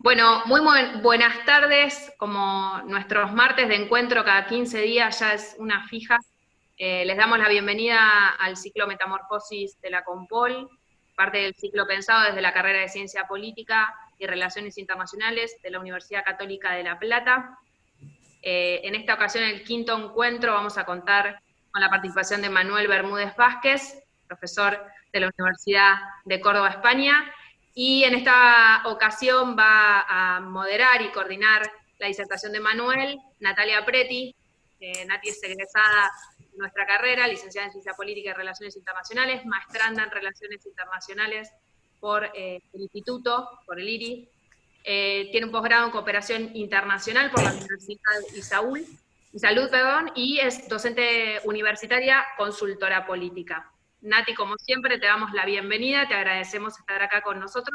Bueno, buenas tardes. Como nuestros martes de encuentro cada 15 días ya es una fija, les damos la bienvenida al ciclo Metamorfosis de la Compol, parte del ciclo pensado desde la carrera de Ciencia Política y Relaciones Internacionales de la Universidad Católica de La Plata. En esta ocasión, el quinto encuentro, vamos a contar con la participación de Manuel Bermúdez Vázquez, profesor de la Universidad de Córdoba, España, y en esta ocasión va a moderar y coordinar la disertación de Manuel, Natalia Preti. Nati es egresada de nuestra carrera, licenciada en Ciencia Política y Relaciones Internacionales, maestranda en Relaciones Internacionales por el Instituto, por el IRI. Tiene un posgrado en Cooperación Internacional por la Universidad Salud, y es docente universitaria, consultora política. Nati, como siempre, te damos la bienvenida, te agradecemos estar acá con nosotros,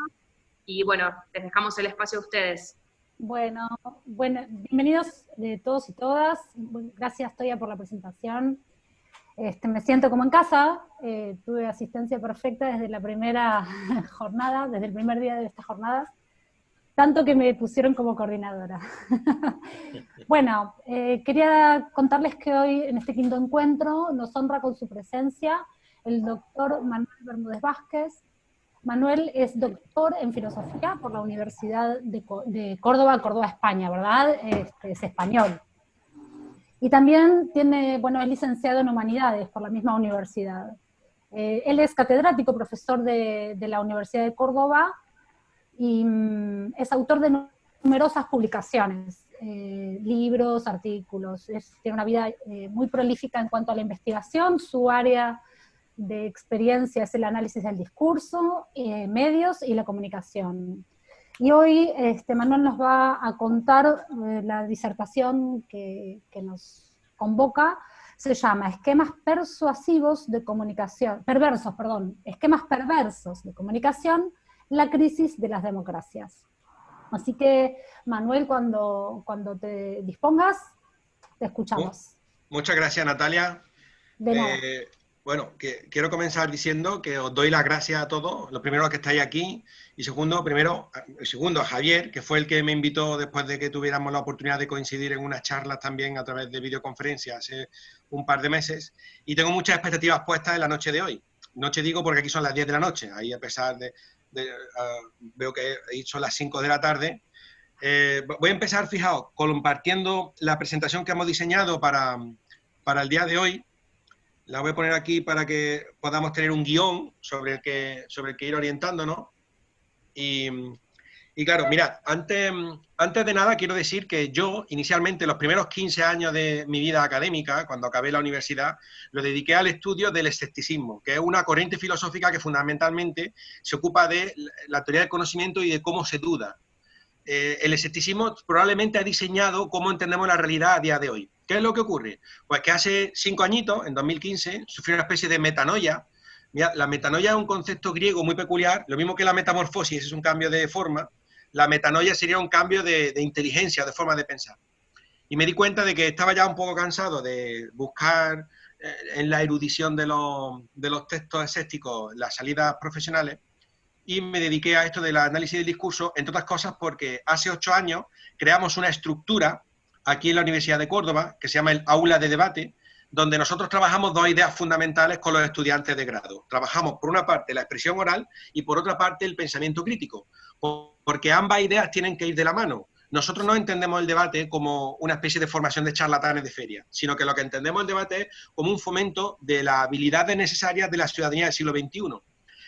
y bueno, les dejamos el espacio a ustedes. Bueno, bienvenidos todos y todas. Gracias, Toya, por la presentación. Me siento como en casa. Tuve asistencia perfecta desde la primera jornada, desde el primer día de estas jornadas, tanto que me pusieron como coordinadora. Bueno, quería contarles que hoy, en este quinto encuentro, nos honra con su presencia el doctor Manuel Bermúdez Vázquez. Manuel es doctor en filosofía por la Universidad de Córdoba, España, ¿verdad? Es español. Y también es licenciado en humanidades por la misma universidad. Él es catedrático, profesor de la Universidad de Córdoba, y es autor de numerosas publicaciones, libros, artículos. Tiene una vida muy prolífica en cuanto a la investigación. Su área de experiencia es el análisis del discurso, medios y la comunicación. Y hoy Manuel nos va a contar la disertación que nos convoca. Se llama Esquemas perversos de comunicación, la crisis de las democracias. Así que, Manuel, cuando te dispongas, te escuchamos. Muchas gracias, Natalia. De nada. Bueno, quiero comenzar diciendo que os doy las gracias a todos, lo primero a que estáis aquí, y segundo a Javier, que fue el que me invitó después de que tuviéramos la oportunidad de coincidir en unas charlas también a través de videoconferencia hace un par de meses, y tengo muchas expectativas puestas en la noche de hoy. Noche digo porque aquí son las 10 de la noche, ahí a pesar veo que son las 5 de la tarde. Voy a empezar, fijaos, compartiendo la presentación que hemos diseñado para el día de hoy. La voy a poner aquí para que podamos tener un guión sobre el que ir orientándonos. Y claro, mirad, antes de nada quiero decir que yo, inicialmente, los primeros 15 años de mi vida académica, cuando acabé la universidad, lo dediqué al estudio del escepticismo, que es una corriente filosófica que fundamentalmente se ocupa de la teoría del conocimiento y de cómo se duda. El escepticismo probablemente ha diseñado cómo entendemos la realidad a día de hoy. ¿Qué es lo que ocurre? Pues que hace 5 añitos, en 2015, sufrió una especie de metanoia. Mira, la metanoia es un concepto griego muy peculiar, lo mismo que la metamorfosis es un cambio de forma, la metanoia sería un cambio de inteligencia, de forma de pensar. Y me di cuenta de que estaba ya un poco cansado de buscar en la erudición de los textos escépticos las salidas profesionales, y me dediqué a esto del análisis del discurso, entre otras cosas porque hace 8 años creamos una estructura aquí en la Universidad de Córdoba que se llama el Aula de Debate, donde nosotros trabajamos 2 ideas fundamentales con los estudiantes de grado. Trabajamos, por una parte, la expresión oral y, por otra parte, el pensamiento crítico, porque ambas ideas tienen que ir de la mano. Nosotros no entendemos el debate como una especie de formación de charlatanes de feria, sino que lo que entendemos el debate es como un fomento de las habilidades necesarias de la ciudadanía del siglo XXI.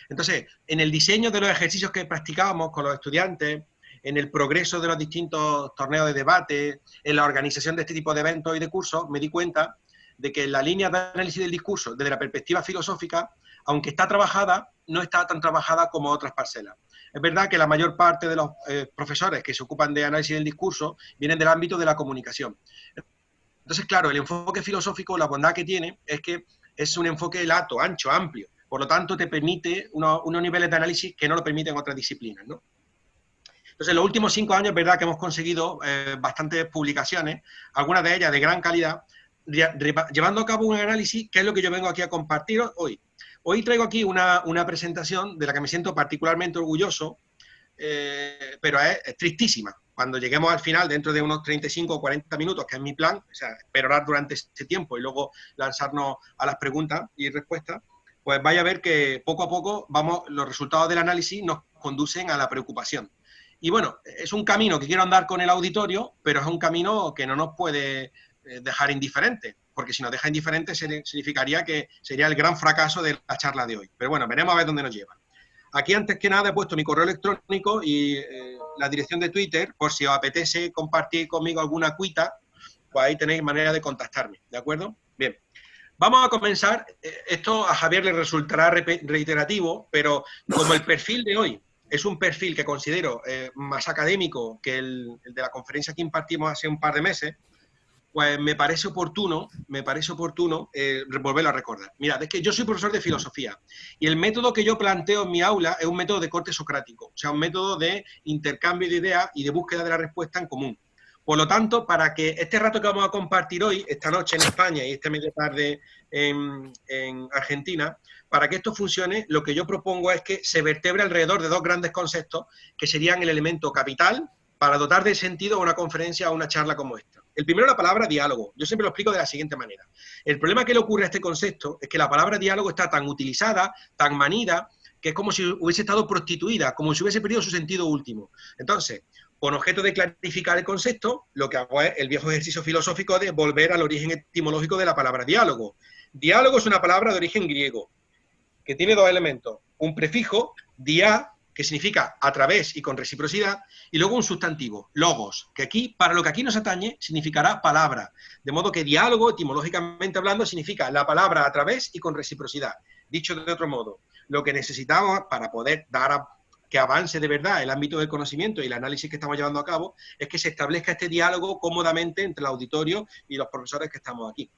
Entonces, en el diseño de los ejercicios que practicábamos con los estudiantes, en el progreso de los distintos torneos de debate, en la organización de este tipo de eventos y de cursos, me di cuenta de que la línea de análisis del discurso, desde la perspectiva filosófica, aunque está trabajada, no está tan trabajada como otras parcelas. Es verdad que la mayor parte de los profesores que se ocupan de análisis del discurso vienen del ámbito de la comunicación. Entonces, claro, el enfoque filosófico, la bondad que tiene es que es un enfoque lato, ancho, amplio. Por lo tanto, te permite unos niveles de análisis que no lo permiten otras disciplinas, ¿no? Entonces, en los últimos 5 años es verdad que hemos conseguido bastantes publicaciones, algunas de ellas de gran calidad, llevando a cabo un análisis, que es lo que yo vengo aquí a compartir hoy. Hoy traigo aquí una presentación de la que me siento particularmente orgulloso, pero es tristísima. Cuando lleguemos al final, dentro de unos 35 o 40 minutos, que es mi plan, o sea, esperar durante ese tiempo y luego lanzarnos a las preguntas y respuestas, pues vaya a ver que poco a poco los resultados del análisis nos conducen a la preocupación. Y bueno, es un camino que quiero andar con el auditorio, pero es un camino que no nos puede dejar indiferentes, porque si nos deja indiferentes significaría que sería el gran fracaso de la charla de hoy. Pero bueno, veremos a ver dónde nos lleva. Aquí antes que nada he puesto mi correo electrónico y la dirección de Twitter, por si os apetece compartir conmigo alguna cuita, pues ahí tenéis manera de contactarme, ¿de acuerdo? Bien, vamos a comenzar. Esto a Javier le resultará reiterativo, pero como el perfil de hoy es un perfil que considero más académico que el de la conferencia que impartimos hace un par de meses, pues me parece oportuno volverlo a recordar. Mirad, es que yo soy profesor de filosofía y el método que yo planteo en mi aula es un método de corte socrático, o sea, un método de intercambio de ideas y de búsqueda de la respuesta en común. Por lo tanto, para que este rato que vamos a compartir hoy, esta noche en España y esta media tarde en Argentina, para que esto funcione, lo que yo propongo es que se vertebre alrededor de dos grandes conceptos que serían el elemento capital para dotar de sentido a una conferencia o una charla como esta. El primero, la palabra diálogo. Yo siempre lo explico de la siguiente manera. El problema que le ocurre a este concepto es que la palabra diálogo está tan utilizada, tan manida, que es como si hubiese estado prostituida, como si hubiese perdido su sentido último. Entonces, con objeto de clarificar el concepto, lo que hago es el viejo ejercicio filosófico de volver al origen etimológico de la palabra diálogo. Diálogo es una palabra de origen griego, que tiene dos elementos. Un prefijo, dia, que significa a través y con reciprocidad, y luego un sustantivo, logos, que aquí, para lo que aquí nos atañe, significará palabra. De modo que diálogo, etimológicamente hablando, significa la palabra a través y con reciprocidad. Dicho de otro modo, lo que necesitamos para poder que avance de verdad el ámbito del conocimiento y el análisis que estamos llevando a cabo, es que se establezca este diálogo cómodamente entre el auditorio y los profesores que estamos aquí.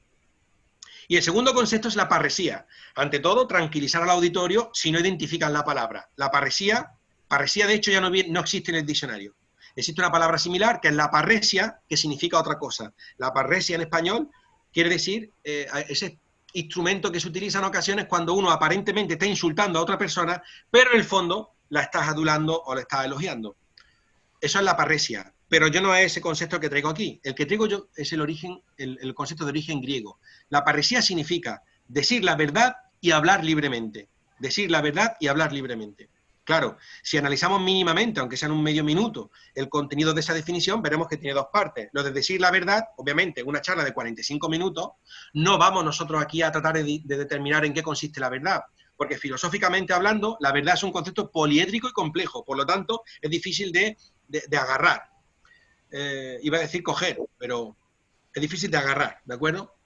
Y el segundo concepto es la parresía. Ante todo, tranquilizar al auditorio si no identifican la palabra. La parresía de hecho ya no existe en el diccionario. Existe una palabra similar que es la parresia, que significa otra cosa. La parresia en español quiere decir ese instrumento que se utiliza en ocasiones cuando uno aparentemente está insultando a otra persona, pero en el fondo la estás adulando o la estás elogiando. Eso es la parresia. Pero yo no es ese concepto que traigo aquí. El que traigo yo es el concepto de origen griego. La parresía significa decir la verdad y hablar libremente. Decir la verdad y hablar libremente. Claro, si analizamos mínimamente, aunque sea en un medio minuto, el contenido de esa definición, veremos que tiene dos partes. Lo de decir la verdad, obviamente, una charla de 45 minutos, no vamos nosotros aquí a tratar de determinar en qué consiste la verdad. Porque filosóficamente hablando, la verdad es un concepto poliédrico y complejo. Por lo tanto, es difícil de agarrar. Iba a decir coger, pero es difícil de agarrar, ¿de acuerdo?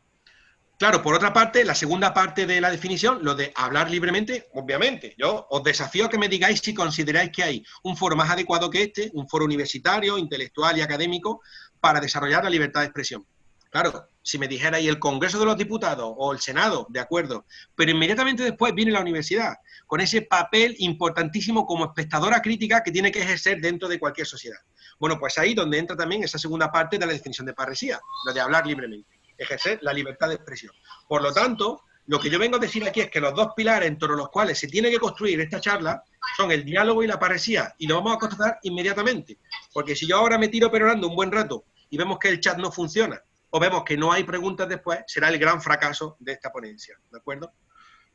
Claro, por otra parte, la segunda parte de la definición, lo de hablar libremente, obviamente, yo os desafío a que me digáis si consideráis que hay un foro más adecuado que este, un foro universitario, intelectual y académico, para desarrollar la libertad de expresión. Claro, si me dijerais el Congreso de los Diputados o el Senado, de acuerdo, pero inmediatamente después viene la universidad, con ese papel importantísimo como espectadora crítica que tiene que ejercer dentro de cualquier sociedad. Bueno, pues ahí donde entra también esa segunda parte de la definición de parresía, lo de hablar libremente, ejercer la libertad de expresión. Por lo tanto, lo que yo vengo a decir aquí es que los dos pilares en torno a los cuales se tiene que construir esta charla son el diálogo y la parresía, y lo vamos a constatar inmediatamente, porque si yo ahora me tiro perorando un buen rato y vemos que el chat no funciona, o vemos que no hay preguntas después, será el gran fracaso de esta ponencia, ¿de acuerdo?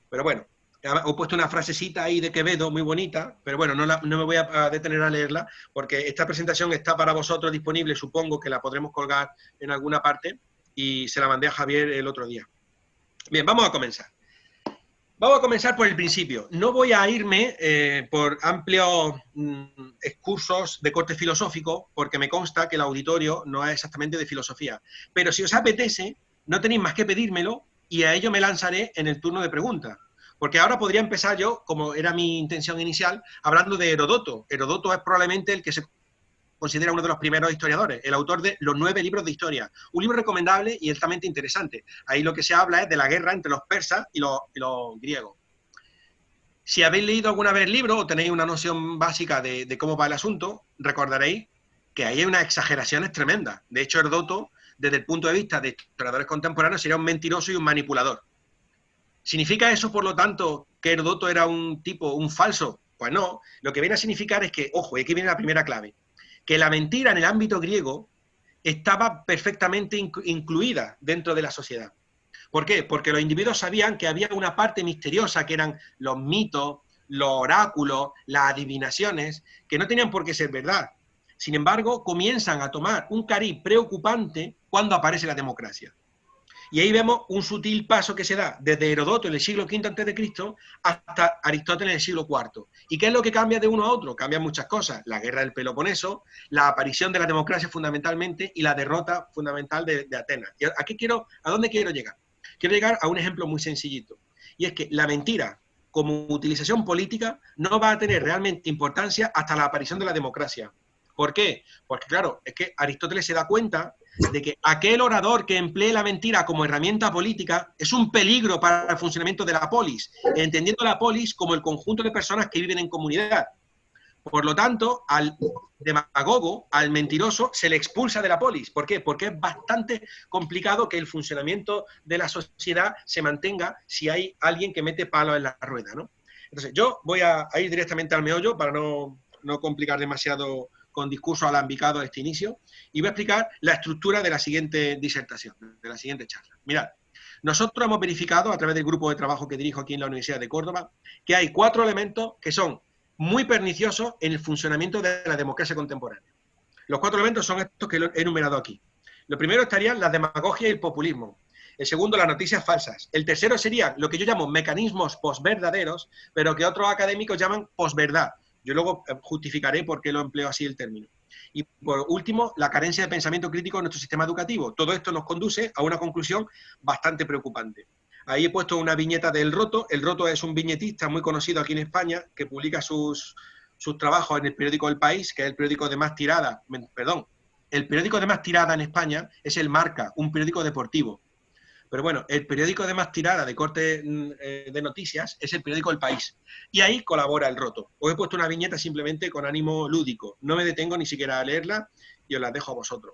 Pero bueno, he puesto una frasecita ahí de Quevedo muy bonita, pero bueno, no me voy a detener a leerla, porque esta presentación está para vosotros disponible, supongo que la podremos colgar en alguna parte, y se la mandé a Javier el otro día. Bien, vamos a comenzar. Vamos a comenzar por el principio. No voy a irme por amplios excursos de corte filosófico, porque me consta que el auditorio no es exactamente de filosofía. Pero si os apetece, no tenéis más que pedírmelo y a ello me lanzaré en el turno de preguntas. Porque ahora podría empezar yo, como era mi intención inicial, hablando de Heródoto. Heródoto es probablemente el que se considera uno de los primeros historiadores, el autor de los 9 libros de historia. Un libro recomendable y altamente interesante. Ahí lo que se habla es de la guerra entre los persas y los griegos. Si habéis leído alguna vez el libro o tenéis una noción básica de cómo va el asunto, recordaréis que ahí hay unas exageraciones tremendas. De hecho, Heródoto, desde el punto de vista de historiadores contemporáneos, sería un mentiroso y un manipulador. ¿Significa eso, por lo tanto, que Heródoto era un tipo, un falso? Pues no, lo que viene a significar es que, ojo, y aquí viene la primera clave, que la mentira en el ámbito griego estaba perfectamente incluida dentro de la sociedad. ¿Por qué? Porque los individuos sabían que había una parte misteriosa, que eran los mitos, los oráculos, las adivinaciones, que no tenían por qué ser verdad. Sin embargo, comienzan a tomar un cariz preocupante cuando aparece la democracia. Y ahí vemos un sutil paso que se da desde Herodoto en el siglo V a.C. hasta Aristóteles en el siglo IV. ¿Y qué es lo que cambia de uno a otro? Cambian muchas cosas. La guerra del Peloponeso, la aparición de la democracia fundamentalmente y la derrota fundamental de Atenas. ¿Y a dónde quiero llegar? Quiero llegar a un ejemplo muy sencillito. Y es que la mentira como utilización política no va a tener realmente importancia hasta la aparición de la democracia. ¿Por qué? Porque claro, es que Aristóteles se da cuenta de que aquel orador que emplee la mentira como herramienta política es un peligro para el funcionamiento de la polis, entendiendo la polis como el conjunto de personas que viven en comunidad. Por lo tanto, al demagogo, al mentiroso, se le expulsa de la polis. ¿Por qué? Porque es bastante complicado que el funcionamiento de la sociedad se mantenga si hay alguien que mete palos en la rueda, ¿no? Entonces, yo voy a ir directamente al meollo para no complicar demasiado con discurso alambicado este inicio, y voy a explicar la estructura de la siguiente disertación, de la siguiente charla. Mirad, nosotros hemos verificado a través del grupo de trabajo que dirijo aquí en la Universidad de Córdoba que hay 4 elementos que son muy perniciosos en el funcionamiento de la democracia contemporánea. Los 4 elementos son estos que he enumerado aquí. Lo primero estarían la demagogia y el populismo. El segundo, las noticias falsas. El tercero serían lo que yo llamo mecanismos posverdaderos, pero que otros académicos llaman posverdad. Yo luego justificaré por qué lo empleo así el término. Y por último, la carencia de pensamiento crítico en nuestro sistema educativo. Todo esto nos conduce a una conclusión bastante preocupante. Ahí he puesto una viñeta del Roto. El Roto es un viñetista muy conocido aquí en España que publica sus trabajos en el periódico El País, que es el periódico de más tirada. Perdón, el periódico de más tirada en España es el Marca, un periódico deportivo. Pero bueno, el periódico de más tirada de corte de noticias es el periódico El País. Y ahí colabora el Roto. Os he puesto una viñeta simplemente con ánimo lúdico. No me detengo ni siquiera a leerla y os la dejo a vosotros.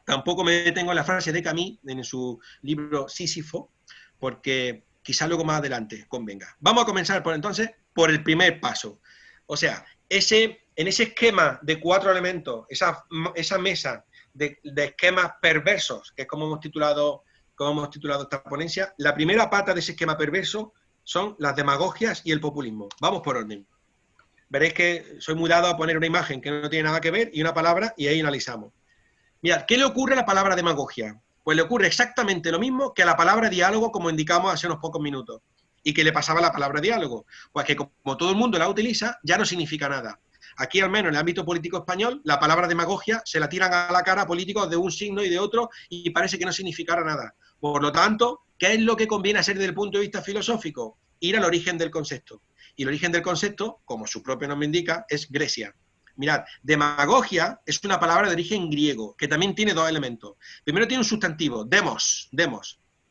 Tampoco me detengo en la frase de Camus en su libro Sísifo, porque quizá luego más adelante convenga. Vamos a comenzar entonces por el primer paso. O sea, en ese esquema de 4 elementos, esa mesa de esquemas perversos, que es como hemos titulado esta ponencia, la primera pata de ese esquema perverso son las demagogias y el populismo. Vamos por orden. Veréis que soy muy dado a poner una imagen que no tiene nada que ver y una palabra y ahí analizamos. Mirad, ¿qué le ocurre a la palabra demagogia? Pues le ocurre exactamente lo mismo que a la palabra diálogo, como indicamos hace unos pocos minutos. ¿Y qué le pasaba a la palabra diálogo? Pues que como todo el mundo la utiliza, ya no significa nada. Aquí, al menos en el ámbito político español, la palabra demagogia se la tiran a la cara a políticos de un signo y de otro y parece que no significara nada. Por lo tanto, ¿qué es lo que conviene hacer desde el punto de vista filosófico? Ir al origen del concepto. Y el origen del concepto, como su propio nombre indica, es Grecia. Mirad, demagogia es una palabra de origen griego, que también tiene 2 elementos. Primero tiene un sustantivo, demos,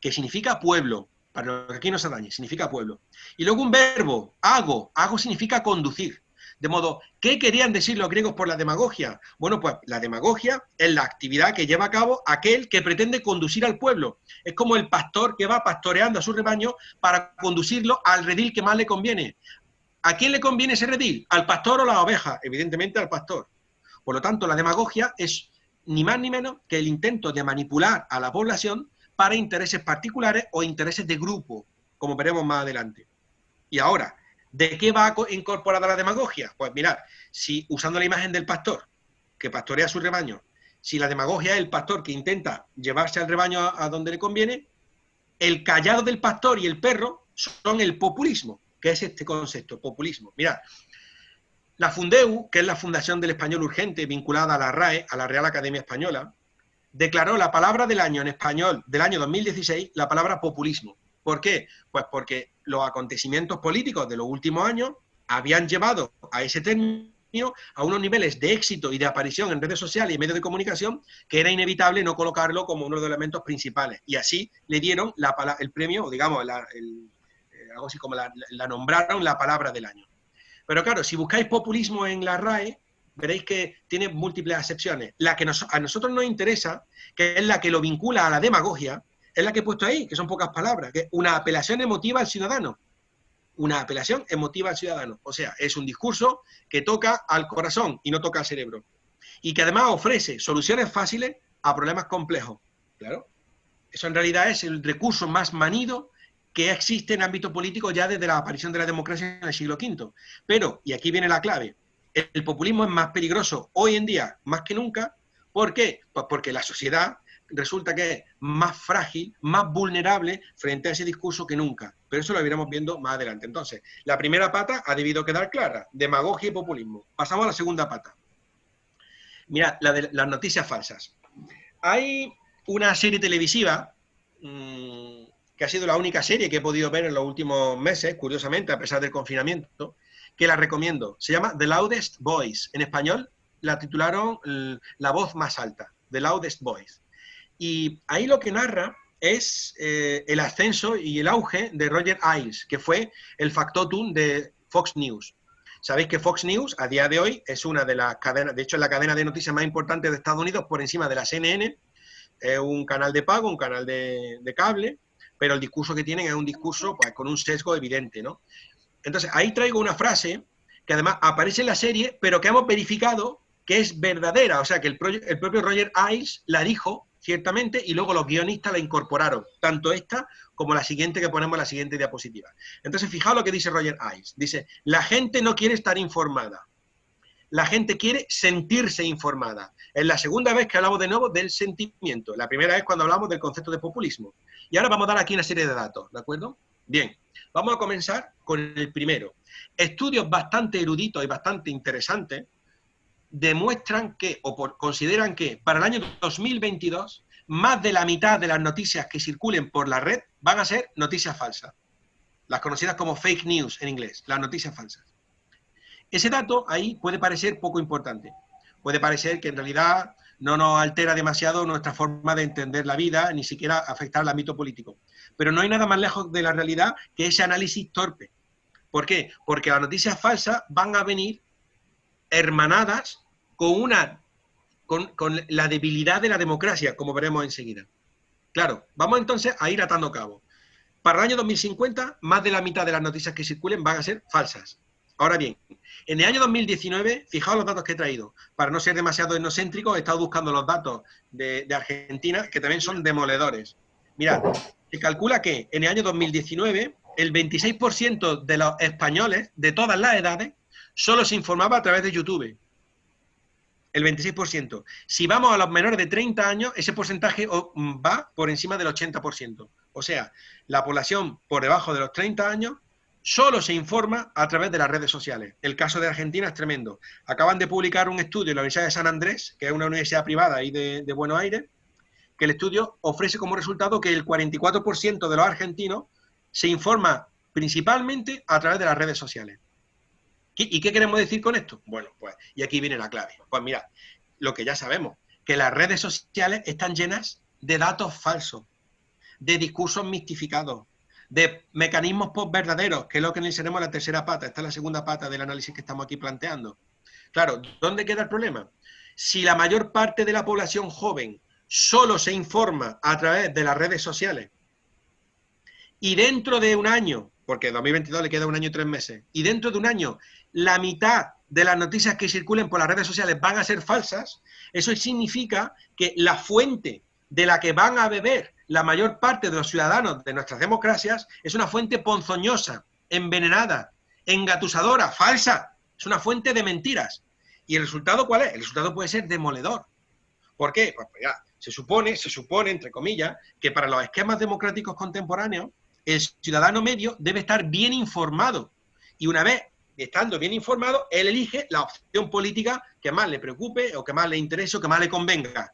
que significa pueblo, para lo que aquí no se dañe, significa pueblo. Y luego un verbo, hago significa conducir. De modo, ¿qué querían decir los griegos por la demagogia? Bueno, pues la demagogia es la actividad que lleva a cabo aquel que pretende conducir al pueblo. Es como el pastor que va pastoreando a su rebaño para conducirlo al redil que más le conviene. ¿A quién le conviene ese redil? ¿Al pastor o a la oveja? Evidentemente al pastor. Por lo tanto, la demagogia es ni más ni menos que el intento de manipular a la población para intereses particulares o intereses de grupo, como veremos más adelante. Y ahora, ¿de qué va incorporada la demagogia? Pues mirad, si usando la imagen del pastor, que pastorea su rebaño, si la demagogia es el pastor que intenta llevarse al rebaño a donde le conviene, el callado del pastor y el perro son el populismo, que es este concepto, populismo. Mirad, la Fundeu, que es la Fundación del Español Urgente vinculada a la RAE, a la Real Academia Española, declaró la palabra del año en español del año 2016, la palabra populismo. ¿Por qué? Pues porque los acontecimientos políticos de los últimos años habían llevado a ese término a unos niveles de éxito y de aparición en redes sociales y medios de comunicación que era inevitable no colocarlo como uno de los elementos principales. Y así le dieron el premio, o digamos, algo así como la nombraron la palabra del año. Pero claro, si buscáis populismo en la RAE, veréis que tiene múltiples acepciones. La que a nosotros nos interesa, que es la que lo vincula a la demagogia, es la que he puesto ahí, que son pocas palabras, que es una apelación emotiva al ciudadano. una apelación emotiva al ciudadano. O sea, es un discurso que toca al corazón y no toca al cerebro. Y que además ofrece soluciones fáciles a problemas complejos. Claro, eso en realidad es el recurso más manido que existe en ámbito político ya desde la aparición de la democracia en el siglo V. Pero, y aquí viene la clave, el populismo es más peligroso hoy en día, más que nunca. ¿Por qué? Pues porque la sociedad resulta que es más frágil, más vulnerable frente a ese discurso que nunca. Pero eso lo iremos viendo más adelante. Entonces, la primera pata ha debido quedar clara, demagogia y populismo. Pasamos a la segunda pata. Mirad, la de las noticias falsas. Hay una serie televisiva que ha sido la única serie que he podido ver en los últimos meses, curiosamente, a pesar del confinamiento, que la recomiendo. Se llama The Loudest Voice. En español la titularon La voz más alta, The Loudest Voice. Y ahí lo que narra es el ascenso y el auge de Roger Ailes, que fue el factotum de Fox News. Sabéis que Fox News, a día de hoy, es una de las cadenas, de hecho es la cadena de noticias más importante de Estados Unidos por encima de la CNN. Es un canal de pago, un canal de cable, pero el discurso que tienen es un discurso pues, con un sesgo evidente, ¿no? Entonces, ahí traigo una frase que además aparece en la serie, pero que hemos verificado que es verdadera. O sea, que el propio Roger Ailes la dijo, ciertamente, y luego los guionistas la incorporaron, tanto esta como la siguiente que ponemos en la siguiente diapositiva. Entonces, fijaos lo que dice Roger Ailes. Dice, la gente no quiere estar informada. La gente quiere sentirse informada. Es la segunda vez que hablamos de nuevo del sentimiento. La primera vez cuando hablamos del concepto de populismo. Y ahora vamos a dar aquí una serie de datos, ¿de acuerdo? Bien, vamos a comenzar con el primero. Estudios bastante eruditos y bastante interesantes demuestran que, consideran que para el año 2022, más de la mitad de las noticias que circulen por la red van a ser noticias falsas. Las conocidas como fake news en inglés, las noticias falsas. Ese dato ahí puede parecer poco importante. Puede parecer que en realidad no nos altera demasiado nuestra forma de entender la vida, ni siquiera afectar al ámbito político. Pero no hay nada más lejos de la realidad que ese análisis torpe. ¿Por qué? Porque las noticias falsas van a venir hermanadas con la debilidad de la democracia, como veremos enseguida. Claro, vamos entonces a ir atando cabos. Para el año 2050, más de la mitad de las noticias que circulen van a ser falsas. Ahora bien, en el año 2019, fijaos los datos que he traído. Para no ser demasiado etnocéntrico, he estado buscando los datos de Argentina, que también son demoledores. Mirad, se calcula que en el año 2019, el 26% de los españoles, de todas las edades, solo se informaba a través de YouTube. El 26%. Si vamos a los menores de 30 años, ese porcentaje va por encima del 80%. O sea, la población por debajo de los 30 años solo se informa a través de las redes sociales. El caso de Argentina es tremendo. Acaban de publicar un estudio en la Universidad de San Andrés, que es una universidad privada ahí de Buenos Aires, que el estudio ofrece como resultado que el 44% de los argentinos se informa principalmente a través de las redes sociales. ¿Y qué queremos decir con esto? Bueno, pues, y aquí viene la clave. Pues mirad, lo que ya sabemos, que las redes sociales están llenas de datos falsos, de discursos mistificados, de mecanismos postverdaderos, que es lo que analizaremos en la tercera pata. Esta es la segunda pata del análisis que estamos aquí planteando. Claro, ¿dónde queda el problema? Si la mayor parte de la población joven solo se informa a través de las redes sociales, y dentro de un año, porque en 2022 le queda un año y 3 meses, y dentro de un año la mitad de las noticias que circulen por las redes sociales van a ser falsas, eso significa que la fuente de la que van a beber la mayor parte de los ciudadanos de nuestras democracias es una fuente ponzoñosa, envenenada, engatusadora, falsa. Es una fuente de mentiras. ¿Y el resultado cuál es? El resultado puede ser demoledor. ¿Por qué? Pues ya, se supone, entre comillas, que para los esquemas democráticos contemporáneos, el ciudadano medio debe estar bien informado. Y una vez estando bien informado, él elige la opción política que más le preocupe, o que más le interese, o que más le convenga.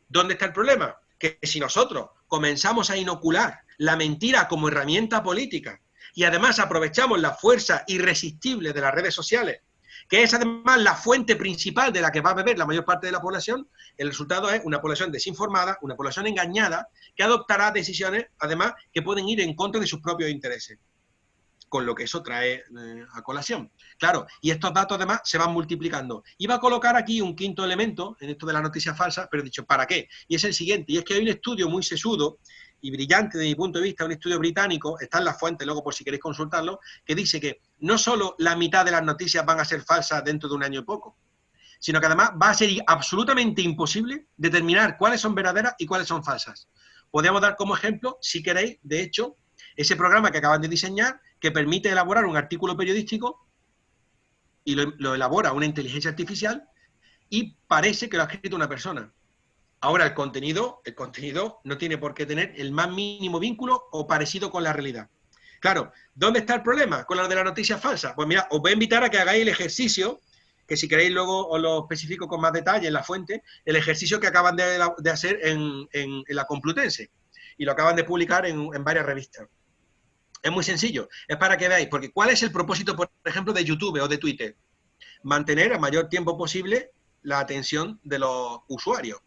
¿Dónde está el problema? Que si nosotros comenzamos a inocular la mentira como herramienta política y además aprovechamos la fuerza irresistible de las redes sociales, que es además la fuente principal de la que va a beber la mayor parte de la población, el resultado es una población desinformada, una población engañada, que adoptará decisiones, además, que pueden ir en contra de sus propios intereses, con lo que eso trae a colación. Claro, y estos datos además se van multiplicando. Iba a colocar aquí un quinto elemento en esto de la noticia falsa, pero he dicho, ¿para qué? Y es el siguiente, y es que hay un estudio muy sesudo y brillante desde mi punto de vista, un estudio británico, está en la fuente, luego por si queréis consultarlo, que dice que no solo la mitad de las noticias van a ser falsas dentro de un año y poco, sino que además va a ser absolutamente imposible determinar cuáles son verdaderas y cuáles son falsas. Podemos dar como ejemplo, si queréis, de hecho, ese programa que acaban de diseñar, que permite elaborar un artículo periodístico y lo elabora una inteligencia artificial y parece que lo ha escrito una persona. Ahora, el contenido no tiene por qué tener el más mínimo vínculo o parecido con la realidad. Claro, ¿dónde está el problema con lo de la noticia falsa? Pues mira, os voy a invitar a que hagáis el ejercicio, que si queréis luego os lo especifico con más detalle en la fuente, el ejercicio que acaban de hacer en la Complutense, y lo acaban de publicar en varias revistas. Es muy sencillo, es para que veáis, porque ¿cuál es el propósito, por ejemplo, de YouTube o de Twitter? Mantener el mayor tiempo posible la atención de los usuarios.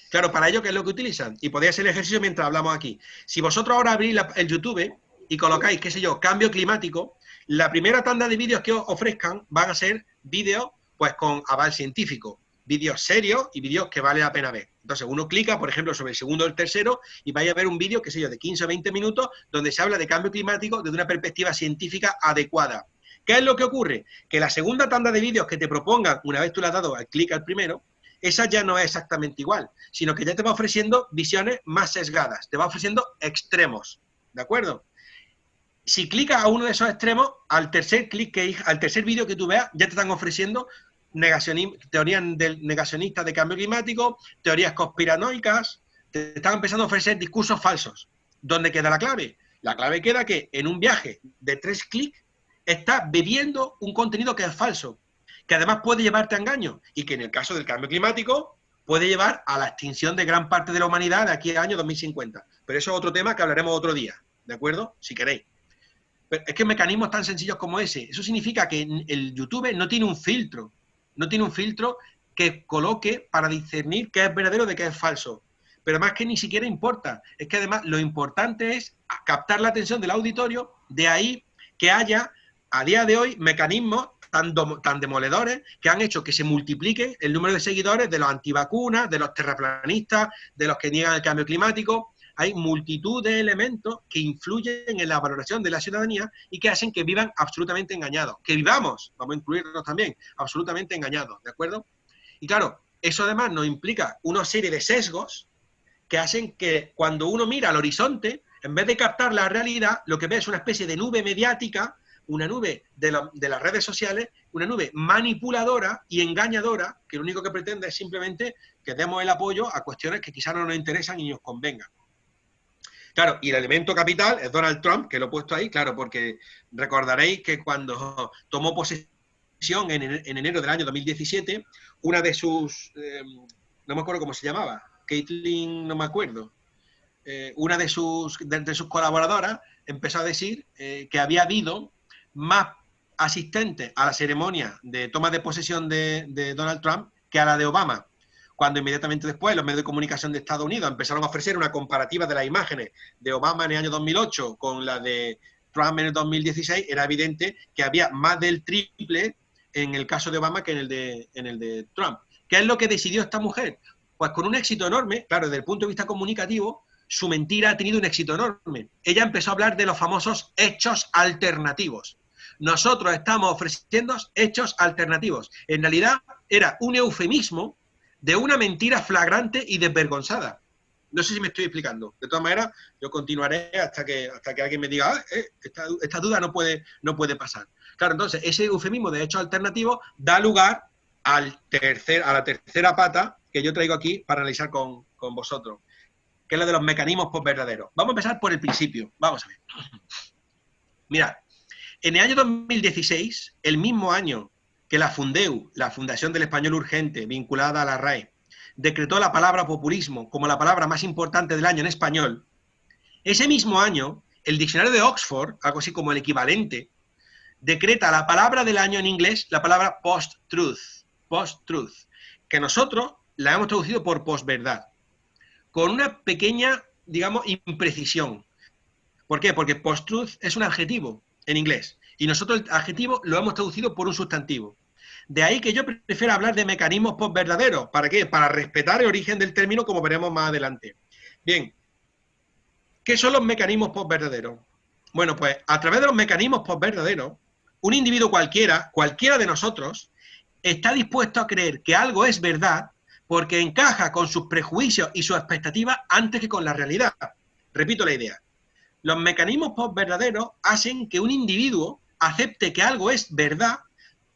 Claro, para ello, ¿qué es lo que utilizan? Y podéis hacer el ejercicio mientras hablamos aquí. Si vosotros ahora abrís el YouTube y colocáis, qué sé yo, cambio climático, la primera tanda de vídeos que os ofrezcan van a ser vídeos pues con aval científico, vídeos serios y vídeos que vale la pena ver. Entonces uno clica, por ejemplo, sobre el segundo o el tercero y vais a ver un vídeo, qué sé yo, de 15 o 20 minutos donde se habla de cambio climático desde una perspectiva científica adecuada. ¿Qué es lo que ocurre? Que la segunda tanda de vídeos que te propongan, una vez tú le has dado al clic al primero, esa ya no es exactamente igual, sino que ya te va ofreciendo visiones más sesgadas, te va ofreciendo extremos, ¿de acuerdo? Si clicas a uno de esos extremos, al tercer vídeo que tú veas, ya te están ofreciendo teorías negacionistas de cambio climático, teorías conspiranoicas, te están empezando a ofrecer discursos falsos. ¿Dónde queda la clave? La clave queda que en un viaje de 3 clics estás bebiendo un contenido que es falso, que además puede llevarte a engaño y que en el caso del cambio climático puede llevar a la extinción de gran parte de la humanidad de aquí al año 2050. Pero eso es otro tema que hablaremos otro día, ¿de acuerdo? Si queréis. Pero es que mecanismos tan sencillos como ese, eso significa que el YouTube no tiene un filtro que coloque para discernir qué es verdadero de qué es falso. Pero más que ni siquiera importa, es que además lo importante es captar la atención del auditorio, de ahí que haya a día de hoy mecanismos tan demoledores que han hecho que se multiplique el número de seguidores de los antivacunas, de los terraplanistas, de los que niegan el cambio climático. Hay multitud de elementos que influyen en la valoración de la ciudadanía y que hacen que vivan absolutamente engañados. Que vivamos, vamos a incluirnos también, absolutamente engañados, ¿de acuerdo? Y claro, eso además nos implica una serie de sesgos que hacen que cuando uno mira al horizonte, en vez de captar la realidad, lo que ve es una especie de nube mediática, una nube de las redes sociales, una nube manipuladora y engañadora, que lo único que pretende es simplemente que demos el apoyo a cuestiones que quizás no nos interesan y nos convengan. Claro, y el elemento capital es Donald Trump, que lo he puesto ahí, claro, porque recordaréis que cuando tomó posesión en enero del año 2017, una de sus, no me acuerdo cómo se llamaba, Caitlyn, no me acuerdo, una de sus colaboradoras empezó a decir que había habido más asistentes a la ceremonia de toma de posesión de Donald Trump que a la de Obama, cuando inmediatamente después los medios de comunicación de Estados Unidos empezaron a ofrecer una comparativa de las imágenes de Obama en el año 2008 con la de Trump en el 2016, era evidente que había más del triple en el caso de Obama que en el de Trump. ¿Qué es lo que decidió esta mujer? Pues con un éxito enorme, claro, desde el punto de vista comunicativo, su mentira ha tenido un éxito enorme. Ella empezó a hablar de los famosos hechos alternativos. Nosotros estamos ofreciendo hechos alternativos. En realidad era un eufemismo de una mentira flagrante y desvergonzada. No sé si me estoy explicando. De todas maneras, yo continuaré hasta que alguien me diga, esta duda no puede pasar. Claro, entonces, ese eufemismo de hechos alternativos da lugar a la tercera pata que yo traigo aquí para analizar con vosotros, que es la de los mecanismos postverdaderos. Vamos a empezar por el principio. Vamos a ver. Mirad, en el año 2016, el mismo año que la Fundeu, la Fundación del Español Urgente, vinculada a la RAE, decretó la palabra populismo como la palabra más importante del año en español, ese mismo año, el diccionario de Oxford, algo así como el equivalente, decreta la palabra del año en inglés, la palabra post-truth, que nosotros la hemos traducido por posverdad, con una pequeña, digamos, imprecisión. ¿Por qué? Porque post-truth es un adjetivo en inglés, y nosotros el adjetivo lo hemos traducido por un sustantivo. De ahí que yo prefiero hablar de mecanismos postverdaderos. ¿Para qué? Para respetar el origen del término, como veremos más adelante. Bien, ¿Qué son los mecanismos postverdaderos? Bueno, pues a través de los mecanismos postverdaderos, un individuo cualquiera de nosotros, está dispuesto a creer que algo es verdad porque encaja con sus prejuicios y sus expectativas antes que con la realidad. Repito la idea. Los mecanismos postverdaderos hacen que un individuo acepte que algo es verdad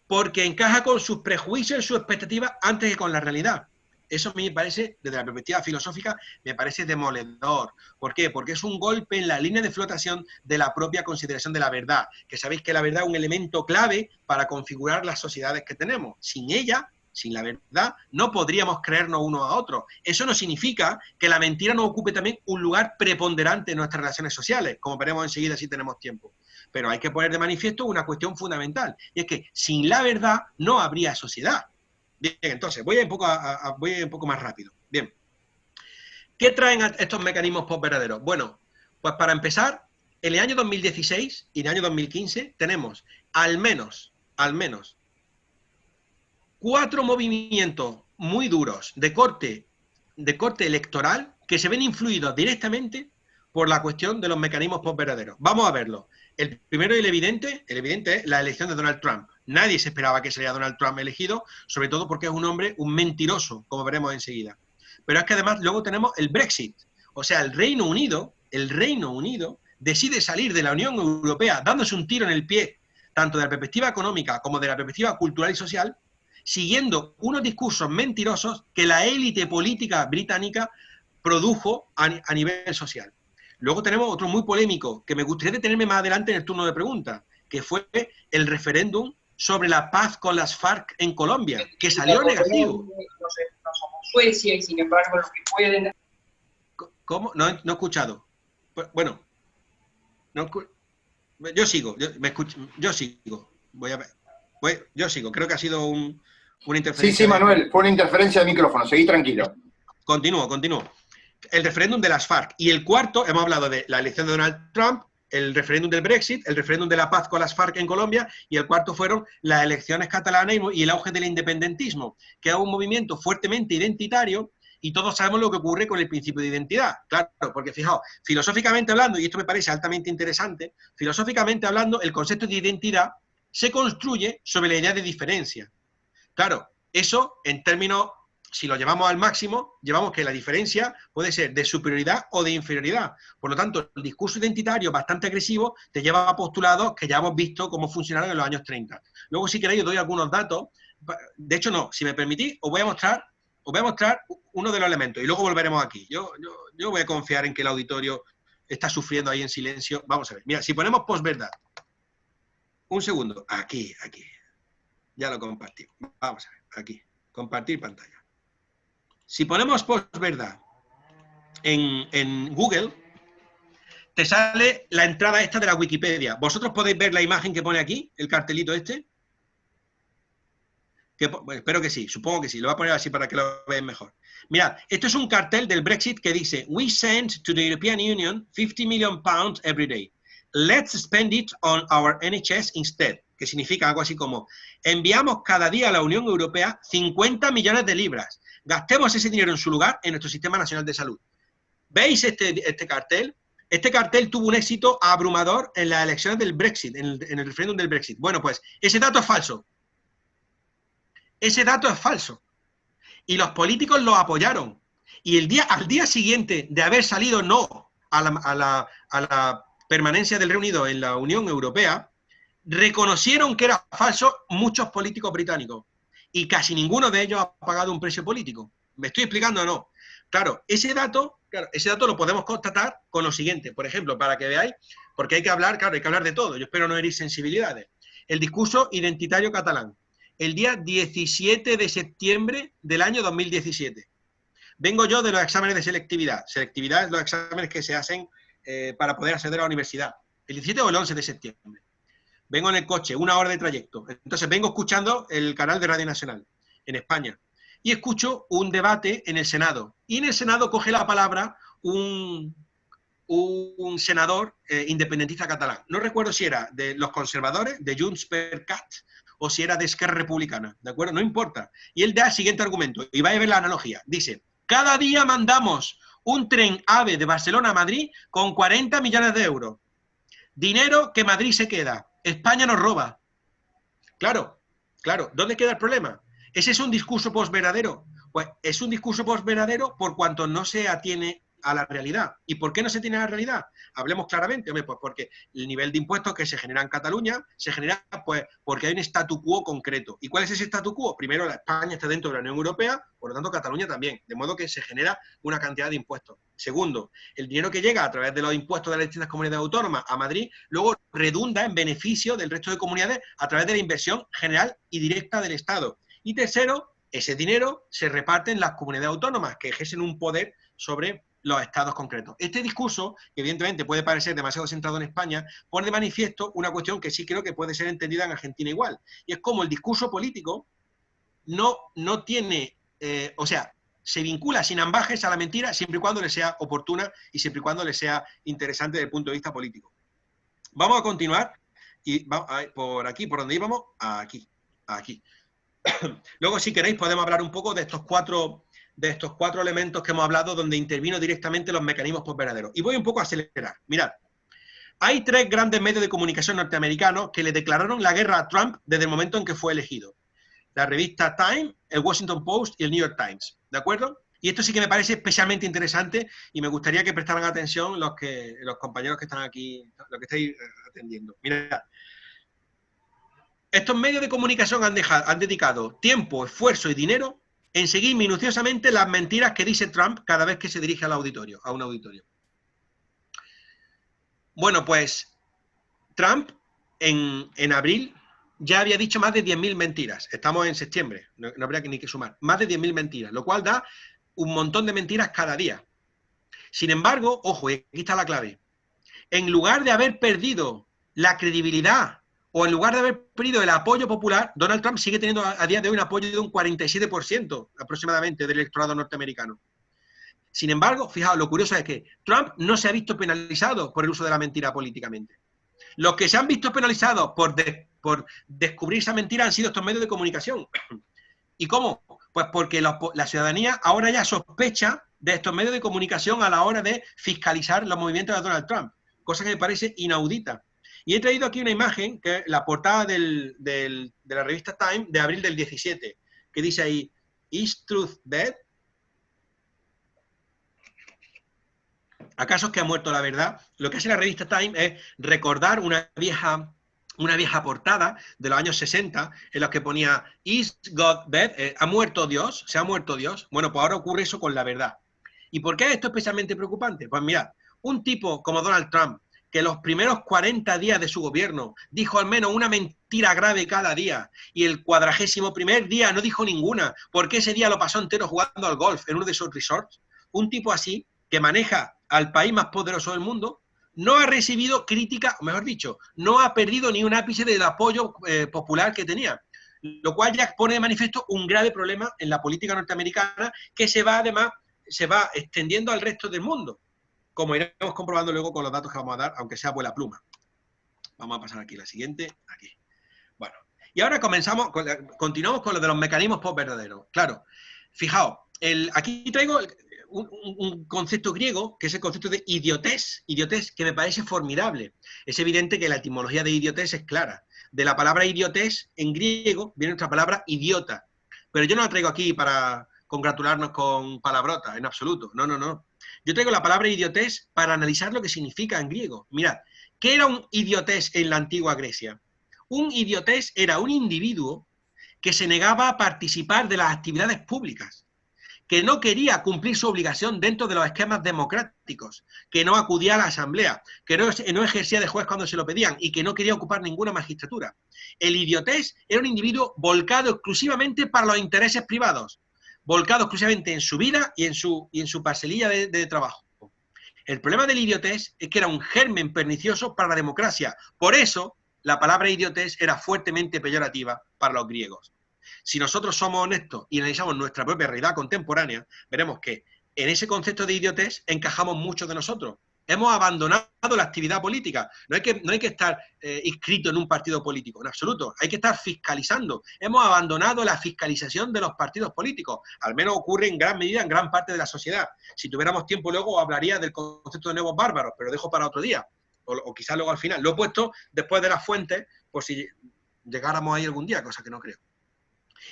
porque encaja con sus prejuicios y sus expectativas antes que con la realidad. Eso me parece, desde la perspectiva filosófica, me parece demoledor. ¿Por qué? Porque es un golpe en la línea de flotación de la propia consideración de la verdad, que sabéis que la verdad es un elemento clave para configurar las sociedades que tenemos. Sin ella, sin la verdad, no podríamos creernos unos a otros. Eso no significa que la mentira no ocupe también un lugar preponderante en nuestras relaciones sociales, como veremos enseguida si tenemos tiempo. Pero hay que poner de manifiesto una cuestión fundamental, y es que sin la verdad no habría sociedad. Bien, entonces, voy a ir un poco más rápido. Bien. ¿Qué traen estos mecanismos postverdaderos? Bueno, pues para empezar, en el año 2016 y en el año 2015 tenemos al menos 4 movimientos muy duros de corte electoral que se ven influidos directamente por la cuestión de los mecanismos postverdaderos. Vamos a verlo. El primero y el evidente es la elección de Donald Trump. Nadie se esperaba que sería Donald Trump elegido, sobre todo porque es un hombre, un mentiroso, como veremos enseguida. Pero es que además luego tenemos el Brexit. O sea, el Reino Unido decide salir de la Unión Europea dándose un tiro en el pie, tanto de la perspectiva económica como de la perspectiva cultural y social, siguiendo unos discursos mentirosos que la élite política británica produjo a nivel social. Luego tenemos otro muy polémico, que me gustaría detenerme más adelante en el turno de preguntas, que fue el referéndum sobre la paz con las FARC en Colombia, que salió negativo. No somos Suecia y sin embargo lo que pueden... ¿Cómo? No he escuchado. Bueno, yo sigo, yo sigo. Voy a ver. Yo sigo, creo que ha sido una interferencia. Sí, Manuel, fue una interferencia de micrófono, seguí tranquilo. Continúo. El referéndum de las FARC. Y el cuarto, hemos hablado de la elección de Donald Trump, el referéndum del Brexit, el referéndum de la paz con las FARC en Colombia, y el cuarto fueron las elecciones catalanas y el auge del independentismo, que es un movimiento fuertemente identitario, y todos sabemos lo que ocurre con el principio de identidad. Claro, porque fijaos, filosóficamente hablando, y esto me parece altamente interesante, filosóficamente hablando, el concepto de identidad se construye sobre la idea de diferencia. Claro, eso en términos, si lo llevamos al máximo, llevamos que la diferencia puede ser de superioridad o de inferioridad. Por lo tanto, el discurso identitario bastante agresivo te lleva a postulados que ya hemos visto cómo funcionaron en los años 30. Luego, si queréis, os doy algunos datos. De hecho, no, si me permitís, os voy a mostrar uno de los elementos y luego volveremos aquí. Yo voy a confiar en que el auditorio está sufriendo ahí en silencio. Vamos a ver. Mira, si ponemos posverdad. Un segundo. Aquí. Ya lo compartimos. Vamos a ver. Aquí. Compartir pantalla. Si ponemos posverdad en Google, te sale la entrada esta de la Wikipedia. ¿Vosotros podéis ver la imagen que pone aquí? El cartelito este. Bueno, espero que sí, supongo que sí. Lo voy a poner así para que lo veáis mejor. Mirad, esto es un cartel del Brexit que dice: We send to the European Union 50 million pounds every day. Let's spend it on our NHS instead. Que significa algo así como: enviamos cada día a la Unión Europea 50 millones de libras. Gastemos ese dinero en su lugar en nuestro Sistema Nacional de Salud. ¿Veis este cartel? Este cartel tuvo un éxito abrumador en las elecciones del Brexit, en el referéndum del Brexit. Bueno, pues ese dato es falso. Ese dato es falso. Y los políticos lo apoyaron. Y al día siguiente de haber salido no a la permanencia del Reino Unido en la Unión Europea, reconocieron que era falso muchos políticos británicos. Y casi ninguno de ellos ha pagado un precio político. ¿Me estoy explicando o no? Claro, ese dato lo podemos constatar con lo siguiente. Por ejemplo, para que veáis, porque hay que hablar de todo. Yo espero no herir sensibilidades. El discurso identitario catalán. El día 17 de septiembre del año 2017. Vengo yo de los exámenes de selectividad. Selectividad es los exámenes que se hacen para poder acceder a la universidad. El 17 o el 11 de septiembre. Vengo en el coche, 1 hora de trayecto. Entonces vengo escuchando el canal de Radio Nacional en España. Y escucho un debate en el Senado. Y en el Senado coge la palabra un senador independentista catalán. No recuerdo si era de los conservadores, de Junts per Cat, o si era de Esquerra Republicana, ¿de acuerdo? No importa. Y él da el siguiente argumento, y vais a ver la analogía. Dice: cada día mandamos un tren AVE de Barcelona a Madrid con 40 millones de euros. Dinero que Madrid se queda. España nos roba. Claro, claro. ¿Dónde queda el problema? ¿Ese es un discurso posverdadero? Pues es un discurso posverdadero por cuanto no se atiene a la realidad. ¿Y por qué no se tiene a la realidad? Hablemos claramente, hombre, pues porque el nivel de impuestos que se genera en Cataluña se genera pues porque hay un statu quo concreto. ¿Y cuál es ese statu quo? Primero, España está dentro de la Unión Europea, por lo tanto Cataluña también, de modo que se genera una cantidad de impuestos. Segundo, el dinero que llega a través de los impuestos de las distintas comunidades autónomas a Madrid, luego redunda en beneficio del resto de comunidades a través de la inversión general y directa del Estado. Y tercero, ese dinero se reparte en las comunidades autónomas, que ejercen un poder sobre los estados concretos. Este discurso, que evidentemente puede parecer demasiado centrado en España, pone de manifiesto una cuestión que sí creo que puede ser entendida en Argentina igual, y es como el discurso político no tiene, o sea, se vincula sin ambajes a la mentira siempre y cuando le sea oportuna y siempre y cuando le sea interesante desde el punto de vista político. Vamos a continuar, y por aquí, por donde íbamos, aquí. Luego, si queréis, podemos hablar un poco de estos cuatro elementos que hemos hablado donde intervino directamente los mecanismos posverdaderos. Y voy un poco a acelerar. Mirad, hay 3 grandes medios de comunicación norteamericanos que le declararon la guerra a Trump desde el momento en que fue elegido. La revista Time, el Washington Post y el New York Times. ¿De acuerdo? Y esto sí que me parece especialmente interesante y me gustaría que prestaran atención los compañeros que están aquí, los que estáis atendiendo. Mirad. Estos medios de comunicación han dedicado tiempo, esfuerzo y dinero en seguir minuciosamente las mentiras que dice Trump cada vez que se dirige al auditorio, a un auditorio. Bueno, pues Trump en abril ya había dicho más de 10.000 mentiras. Estamos en septiembre, no habría ni que sumar. Más de 10.000 mentiras, lo cual da un montón de mentiras cada día. Sin embargo, ojo, y aquí está la clave. En lugar de haber perdido la credibilidad o en lugar de haber perdido el apoyo popular, Donald Trump sigue teniendo a día de hoy un apoyo de un 47% aproximadamente del electorado norteamericano. Sin embargo, fijaos, lo curioso es que Trump no se ha visto penalizado por el uso de la mentira políticamente. Los que se han visto penalizados por descubrir esa mentira han sido estos medios de comunicación. ¿Y cómo? Pues porque la ciudadanía ahora ya sospecha de estos medios de comunicación a la hora de fiscalizar los movimientos de Donald Trump, cosa que me parece inaudita. Y he traído aquí una imagen, que es la portada de la revista Time de abril del 17, que dice ahí, ¿Is truth dead? ¿Acaso es que ha muerto la verdad? Lo que hace la revista Time es recordar una vieja portada de los años 60 en la que ponía ¿Is God dead? ¿Ha muerto Dios? ¿Se ha muerto Dios? Bueno, pues ahora ocurre eso con la verdad. ¿Y por qué es esto especialmente preocupante? Pues mirad, un tipo como Donald Trump, que los primeros 40 días de su gobierno dijo al menos una mentira grave cada día y el 41º día no dijo ninguna, porque ese día lo pasó entero jugando al golf en uno de esos resorts. Un tipo así, que maneja al país más poderoso del mundo, no ha recibido crítica, o mejor dicho, no ha perdido ni un ápice del apoyo popular que tenía, lo cual ya pone de manifiesto un grave problema en la política norteamericana que se va extendiendo al resto del mundo, como iremos comprobando luego con los datos que vamos a dar, aunque sea vuela pluma. Vamos a pasar aquí, la siguiente, aquí. Bueno, y ahora continuamos con lo de los mecanismos posverdaderos. Claro, fijaos, aquí traigo un concepto griego, que es el concepto de idiotez, que me parece formidable. Es evidente que la etimología de idiotez es clara. De la palabra idiotez, en griego, viene nuestra palabra idiota. Pero yo no la traigo aquí para congratularnos con palabrotas, en absoluto. No. Yo traigo la palabra idiotez para analizar lo que significa en griego. Mirad, ¿qué era un idiotez en la antigua Grecia? Un idiotez era un individuo que se negaba a participar de las actividades públicas, que no quería cumplir su obligación dentro de los esquemas democráticos, que no acudía a la asamblea, que no ejercía de juez cuando se lo pedían y que no quería ocupar ninguna magistratura. El idiotés era un individuo volcado exclusivamente para los intereses privados, volcado exclusivamente en su vida y en su parcelilla de trabajo. El problema del idiotés es que era un germen pernicioso para la democracia. Por eso, la palabra idiotés era fuertemente peyorativa para los griegos. Si nosotros somos honestos y analizamos nuestra propia realidad contemporánea, veremos que en ese concepto de idiotez encajamos muchos de nosotros. Hemos abandonado la actividad política. No hay que estar inscrito en un partido político, en absoluto. Hay que estar fiscalizando. Hemos abandonado la fiscalización de los partidos políticos. Al menos ocurre en gran medida en gran parte de la sociedad. Si tuviéramos tiempo luego hablaría del concepto de nuevos bárbaros, pero lo dejo para otro día. O quizás luego al final. Lo he puesto después de las fuentes, por si llegáramos ahí algún día, cosa que no creo.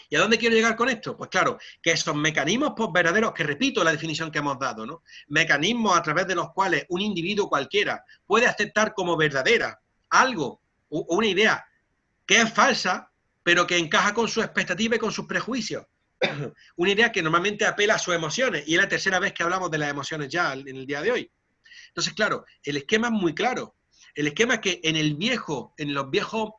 ¿Y a dónde quiero llegar con esto? Pues claro, que esos mecanismos postverdaderos, que repito la definición que hemos dado, ¿no? Mecanismos a través de los cuales un individuo cualquiera puede aceptar como verdadera algo, o una idea que es falsa, pero que encaja con su expectativa y con sus prejuicios. Una idea que normalmente apela a sus emociones, y es la tercera vez que hablamos de las emociones ya en el día de hoy. Entonces, claro, el esquema es muy claro. El esquema es que en los viejos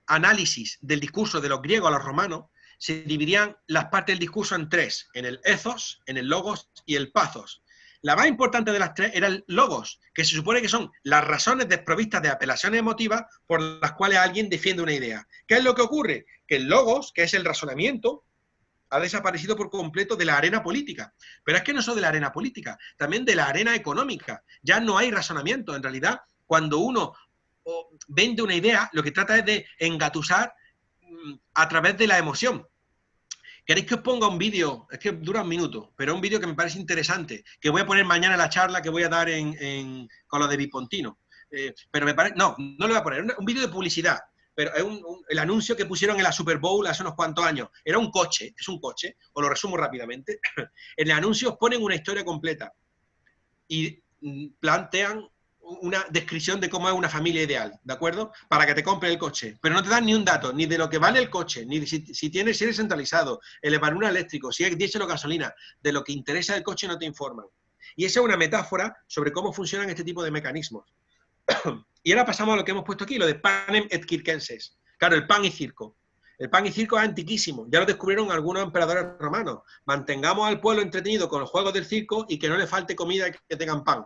análisis del discurso de los griegos a los romanos, se dividían las partes del discurso en tres, en el ethos, en el logos y el pathos. La más importante de las tres era el logos, que se supone que son las razones desprovistas de apelaciones emotivas por las cuales alguien defiende una idea. ¿Qué es lo que ocurre? Que el logos, que es el razonamiento, ha desaparecido por completo de la arena política. Pero es que no solo de la arena política, también de la arena económica. Ya no hay razonamiento. En realidad, cuando uno vende una idea, lo que trata es de engatusar a través de la emoción. ¿Queréis que os ponga un vídeo? Es que dura un minuto, pero un vídeo que me parece interesante, que voy a poner mañana en la charla que voy a dar con lo de Bipontino. Pero me parece... No lo voy a poner. Un vídeo de publicidad, pero es el anuncio que pusieron en la Super Bowl hace unos cuantos años. Era un coche, es un coche, os lo resumo rápidamente. En el anuncio os ponen una historia completa y plantean una descripción de cómo es una familia ideal, ¿de acuerdo? Para que te compre el coche. Pero no te dan ni un dato, ni de lo que vale el coche, ni de si eres centralizado, el evanuna eléctrico, si es diésel o gasolina. De lo que interesa el coche no te informan. Y esa es una metáfora sobre cómo funcionan este tipo de mecanismos. Y ahora pasamos a lo que hemos puesto aquí, lo de panem et circenses. Claro, el pan y circo. El pan y circo es antiquísimo. Ya lo descubrieron algunos emperadores romanos. Mantengamos al pueblo entretenido con los juegos del circo y que no le falte comida y que tengan pan.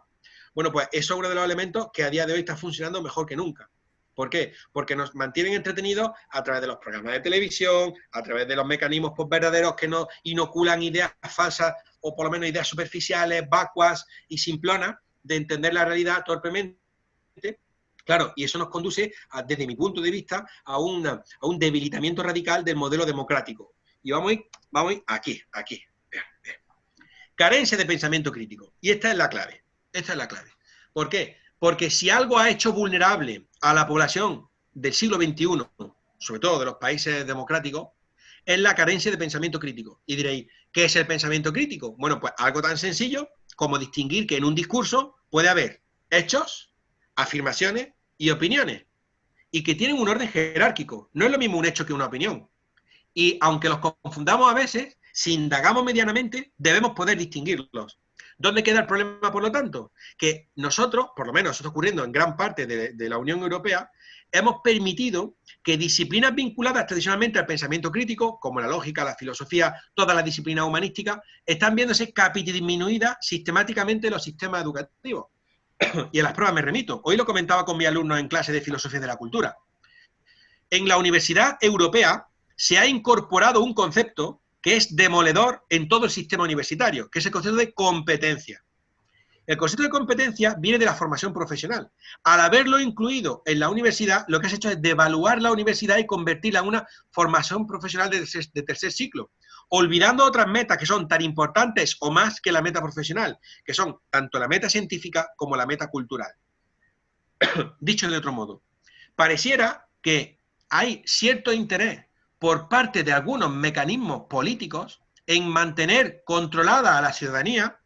Bueno, pues eso es uno de los elementos que a día de hoy está funcionando mejor que nunca. ¿Por qué? Porque nos mantienen entretenidos a través de los programas de televisión, a través de los mecanismos postverdaderos que nos inoculan ideas falsas o por lo menos ideas superficiales, vacuas y simplonas de entender la realidad torpemente. Claro, y eso nos conduce, desde mi punto de vista, a un debilitamiento radical del modelo democrático. Y vamos a ir aquí. Vean. Carencia de pensamiento crítico. Y esta es la clave. Esta es la clave. ¿Por qué? Porque si algo ha hecho vulnerable a la población del siglo XXI, sobre todo de los países democráticos, es la carencia de pensamiento crítico. Y diréis, ¿qué es el pensamiento crítico? Bueno, pues algo tan sencillo como distinguir que en un discurso puede haber hechos, afirmaciones y opiniones, y que tienen un orden jerárquico. No es lo mismo un hecho que una opinión. Y aunque los confundamos a veces, si indagamos medianamente, debemos poder distinguirlos. ¿Dónde queda el problema, por lo tanto? Que nosotros, por lo menos eso está ocurriendo en gran parte de la Unión Europea, hemos permitido que disciplinas vinculadas tradicionalmente al pensamiento crítico, como la lógica, la filosofía, todas las disciplinas humanísticas, están viéndose disminuidas sistemáticamente en los sistemas educativos. Y a las pruebas me remito. Hoy lo comentaba con mis alumnos en clase de filosofía de la cultura. En la Universidad Europea se ha incorporado un concepto que es demoledor en todo el sistema universitario, que es el concepto de competencia. El concepto de competencia viene de la formación profesional. Al haberlo incluido en la universidad, lo que has hecho es devaluar la universidad y convertirla en una formación profesional de tercer ciclo, olvidando otras metas que son tan importantes o más que la meta profesional, que son tanto la meta científica como la meta cultural. Dicho de otro modo, pareciera que hay cierto interés por parte de algunos mecanismos políticos en mantener controlada a la ciudadanía,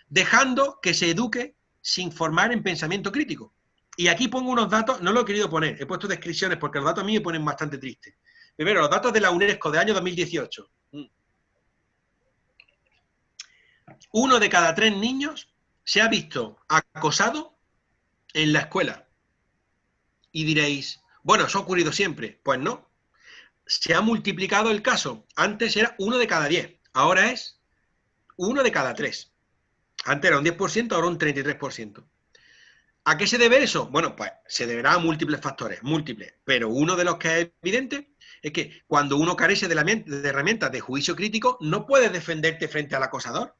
dejando que se eduque sin formar en pensamiento crítico. Y aquí pongo unos datos, no lo he querido poner, he puesto descripciones porque los datos a mí me ponen bastante triste. Primero, los datos de la UNESCO de año 2018. 1 de cada 3 niños se ha visto acosado en la escuela. Y diréis, bueno, eso ha ocurrido siempre. Pues no. Se ha multiplicado el caso. Antes era 1 de cada 10. Ahora es 1 de cada 3. Antes era un 10%, ahora un 33%. ¿A qué se debe eso? Bueno, pues se deberá a múltiples factores, múltiples. Pero uno de los que es evidente es que cuando uno carece de herramientas de juicio crítico, no puedes defenderte frente al acosador.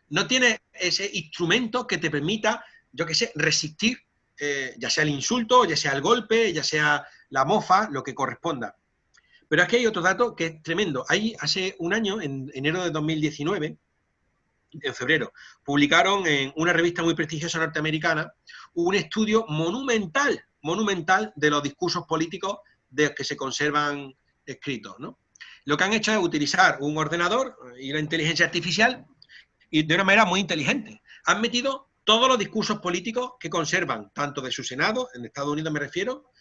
No tienes ese instrumento que te permita, yo qué sé, resistir, ya sea el insulto, ya sea el golpe, ya sea la mofa, lo que corresponda. Pero aquí hay otro dato que es tremendo. Hace un año, en enero de 2019, en febrero, publicaron en una revista muy prestigiosa norteamericana un estudio monumental de los discursos políticos de que se conservan escritos, ¿no? Lo que han hecho es utilizar un ordenador y la inteligencia artificial y de una manera muy inteligente. Han metido todos los discursos políticos que conservan, tanto de su Senado, en Estados Unidos me refiero,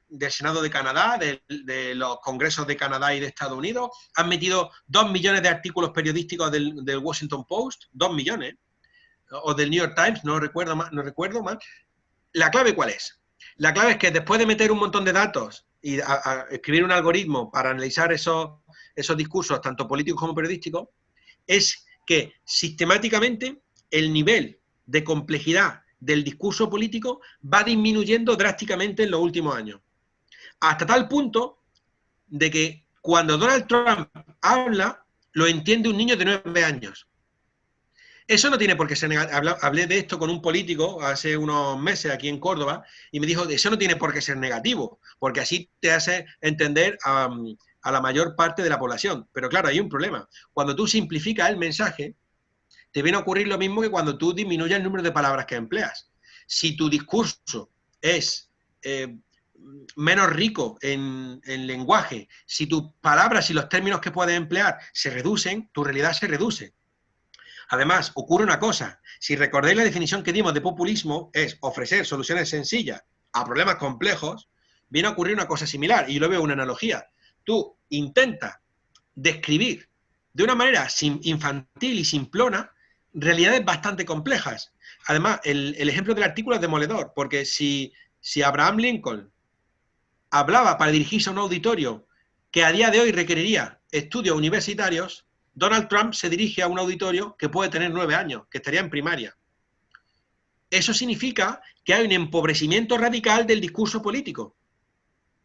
del Senado de Canadá, de los congresos de Canadá y de Estados Unidos. Han metido 2 millones de artículos periodísticos del Washington Post, 2 millones, o del New York Times, no recuerdo más. ¿La clave cuál es? La clave es que después de meter un montón de datos y a escribir un algoritmo para analizar esos discursos, tanto políticos como periodísticos, es que sistemáticamente el nivel de complejidad del discurso político va disminuyendo drásticamente en los últimos años. Hasta tal punto de que cuando Donald Trump habla, lo entiende un niño de 9 años. Eso no tiene por qué ser negativo. Hablé de esto con un político hace unos meses aquí en Córdoba y me dijo, eso no tiene por qué ser negativo, porque así te hace entender a la mayor parte de la población. Pero claro, hay un problema. Cuando tú simplificas el mensaje, te viene a ocurrir lo mismo que cuando tú disminuyes el número de palabras que empleas. Si tu discurso es menos rico en lenguaje, si tus palabras y los términos que puedes emplear se reducen, tu realidad se reduce. Además, ocurre una cosa. Si recordáis la definición que dimos de populismo, es ofrecer soluciones sencillas a problemas complejos, viene a ocurrir una cosa similar. Y yo lo veo una analogía. Tú intentas describir de una manera infantil y simplona realidades bastante complejas. Además, el ejemplo del artículo es demoledor, porque si Abraham Lincoln hablaba para dirigirse a un auditorio que a día de hoy requeriría estudios universitarios, Donald Trump se dirige a un auditorio que puede tener 9 años, que estaría en primaria. Eso significa que hay un empobrecimiento radical del discurso político.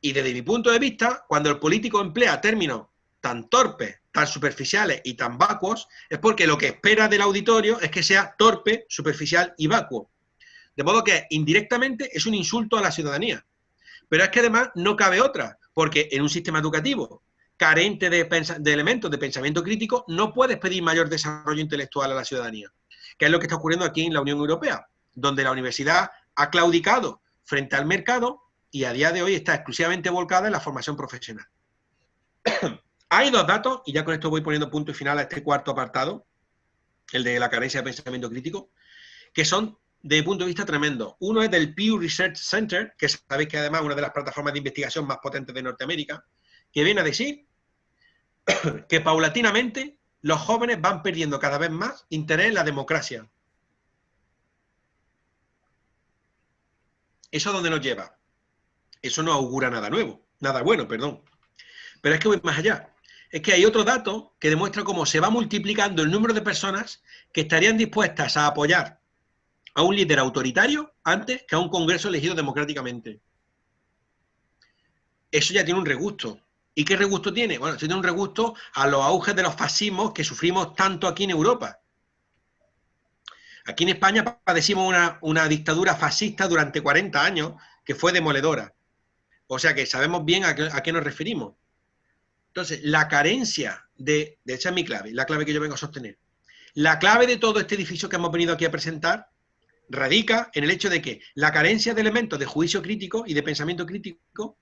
Y desde mi punto de vista, cuando el político emplea términos tan torpes, tan superficiales y tan vacuos, es porque lo que espera del auditorio es que sea torpe, superficial y vacuo. De modo que indirectamente es un insulto a la ciudadanía. Pero es que además no cabe otra, porque en un sistema educativo carente de elementos de pensamiento crítico, no puedes pedir mayor desarrollo intelectual a la ciudadanía, que es lo que está ocurriendo aquí en la Unión Europea, donde la universidad ha claudicado frente al mercado y a día de hoy está exclusivamente volcada en la formación profesional. Hay 2 datos, y ya con esto voy poniendo punto y final a este cuarto apartado, el de la carencia de pensamiento crítico, que son, desde mi punto de vista, tremendos. Uno es del Pew Research Center, que sabéis que además es una de las plataformas de investigación más potentes de Norteamérica, que viene a decir que paulatinamente los jóvenes van perdiendo cada vez más interés en la democracia. ¿Eso a dónde nos lleva? Eso no augura nada nuevo, nada bueno, perdón. Pero es que voy más allá. Es que hay otro dato que demuestra cómo se va multiplicando el número de personas que estarían dispuestas a apoyar a un líder autoritario antes que a un Congreso elegido democráticamente. Eso ya tiene un regusto. ¿Y qué regusto tiene? Bueno, tiene un regusto a los auges de los fascismos que sufrimos tanto aquí en Europa. Aquí en España padecimos una dictadura fascista durante 40 años que fue demoledora. O sea que sabemos bien a qué nos referimos. Entonces, la carencia esa es mi clave, la clave que yo vengo a sostener. La clave de todo este edificio que hemos venido aquí a presentar radica en el hecho de que la carencia de elementos de juicio crítico y de pensamiento crítico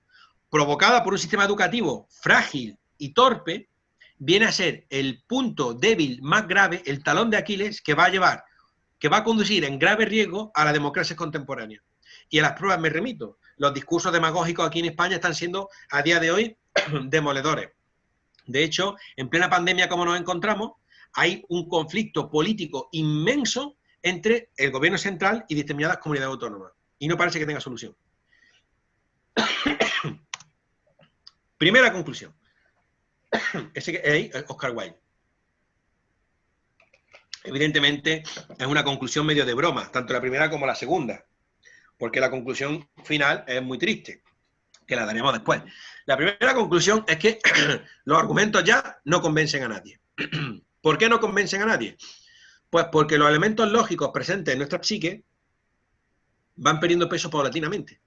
provocada por un sistema educativo frágil y torpe, viene a ser el punto débil más grave, el talón de Aquiles, que va a conducir en grave riesgo a la democracia contemporánea. Y a las pruebas me remito. Los discursos demagógicos aquí en España están siendo, a día de hoy, demoledores. De hecho, en plena pandemia como nos encontramos, hay un conflicto político inmenso entre el gobierno central y determinadas comunidades autónomas. Y no parece que tenga solución. Primera conclusión. Ese es Oscar Wilde. Evidentemente es una conclusión medio de broma, tanto la primera como la segunda, porque la conclusión final es muy triste, que la daremos después. La primera conclusión es que los argumentos ya no convencen a nadie. ¿Por qué no convencen a nadie? Pues porque los elementos lógicos presentes en nuestra psique van perdiendo peso paulatinamente.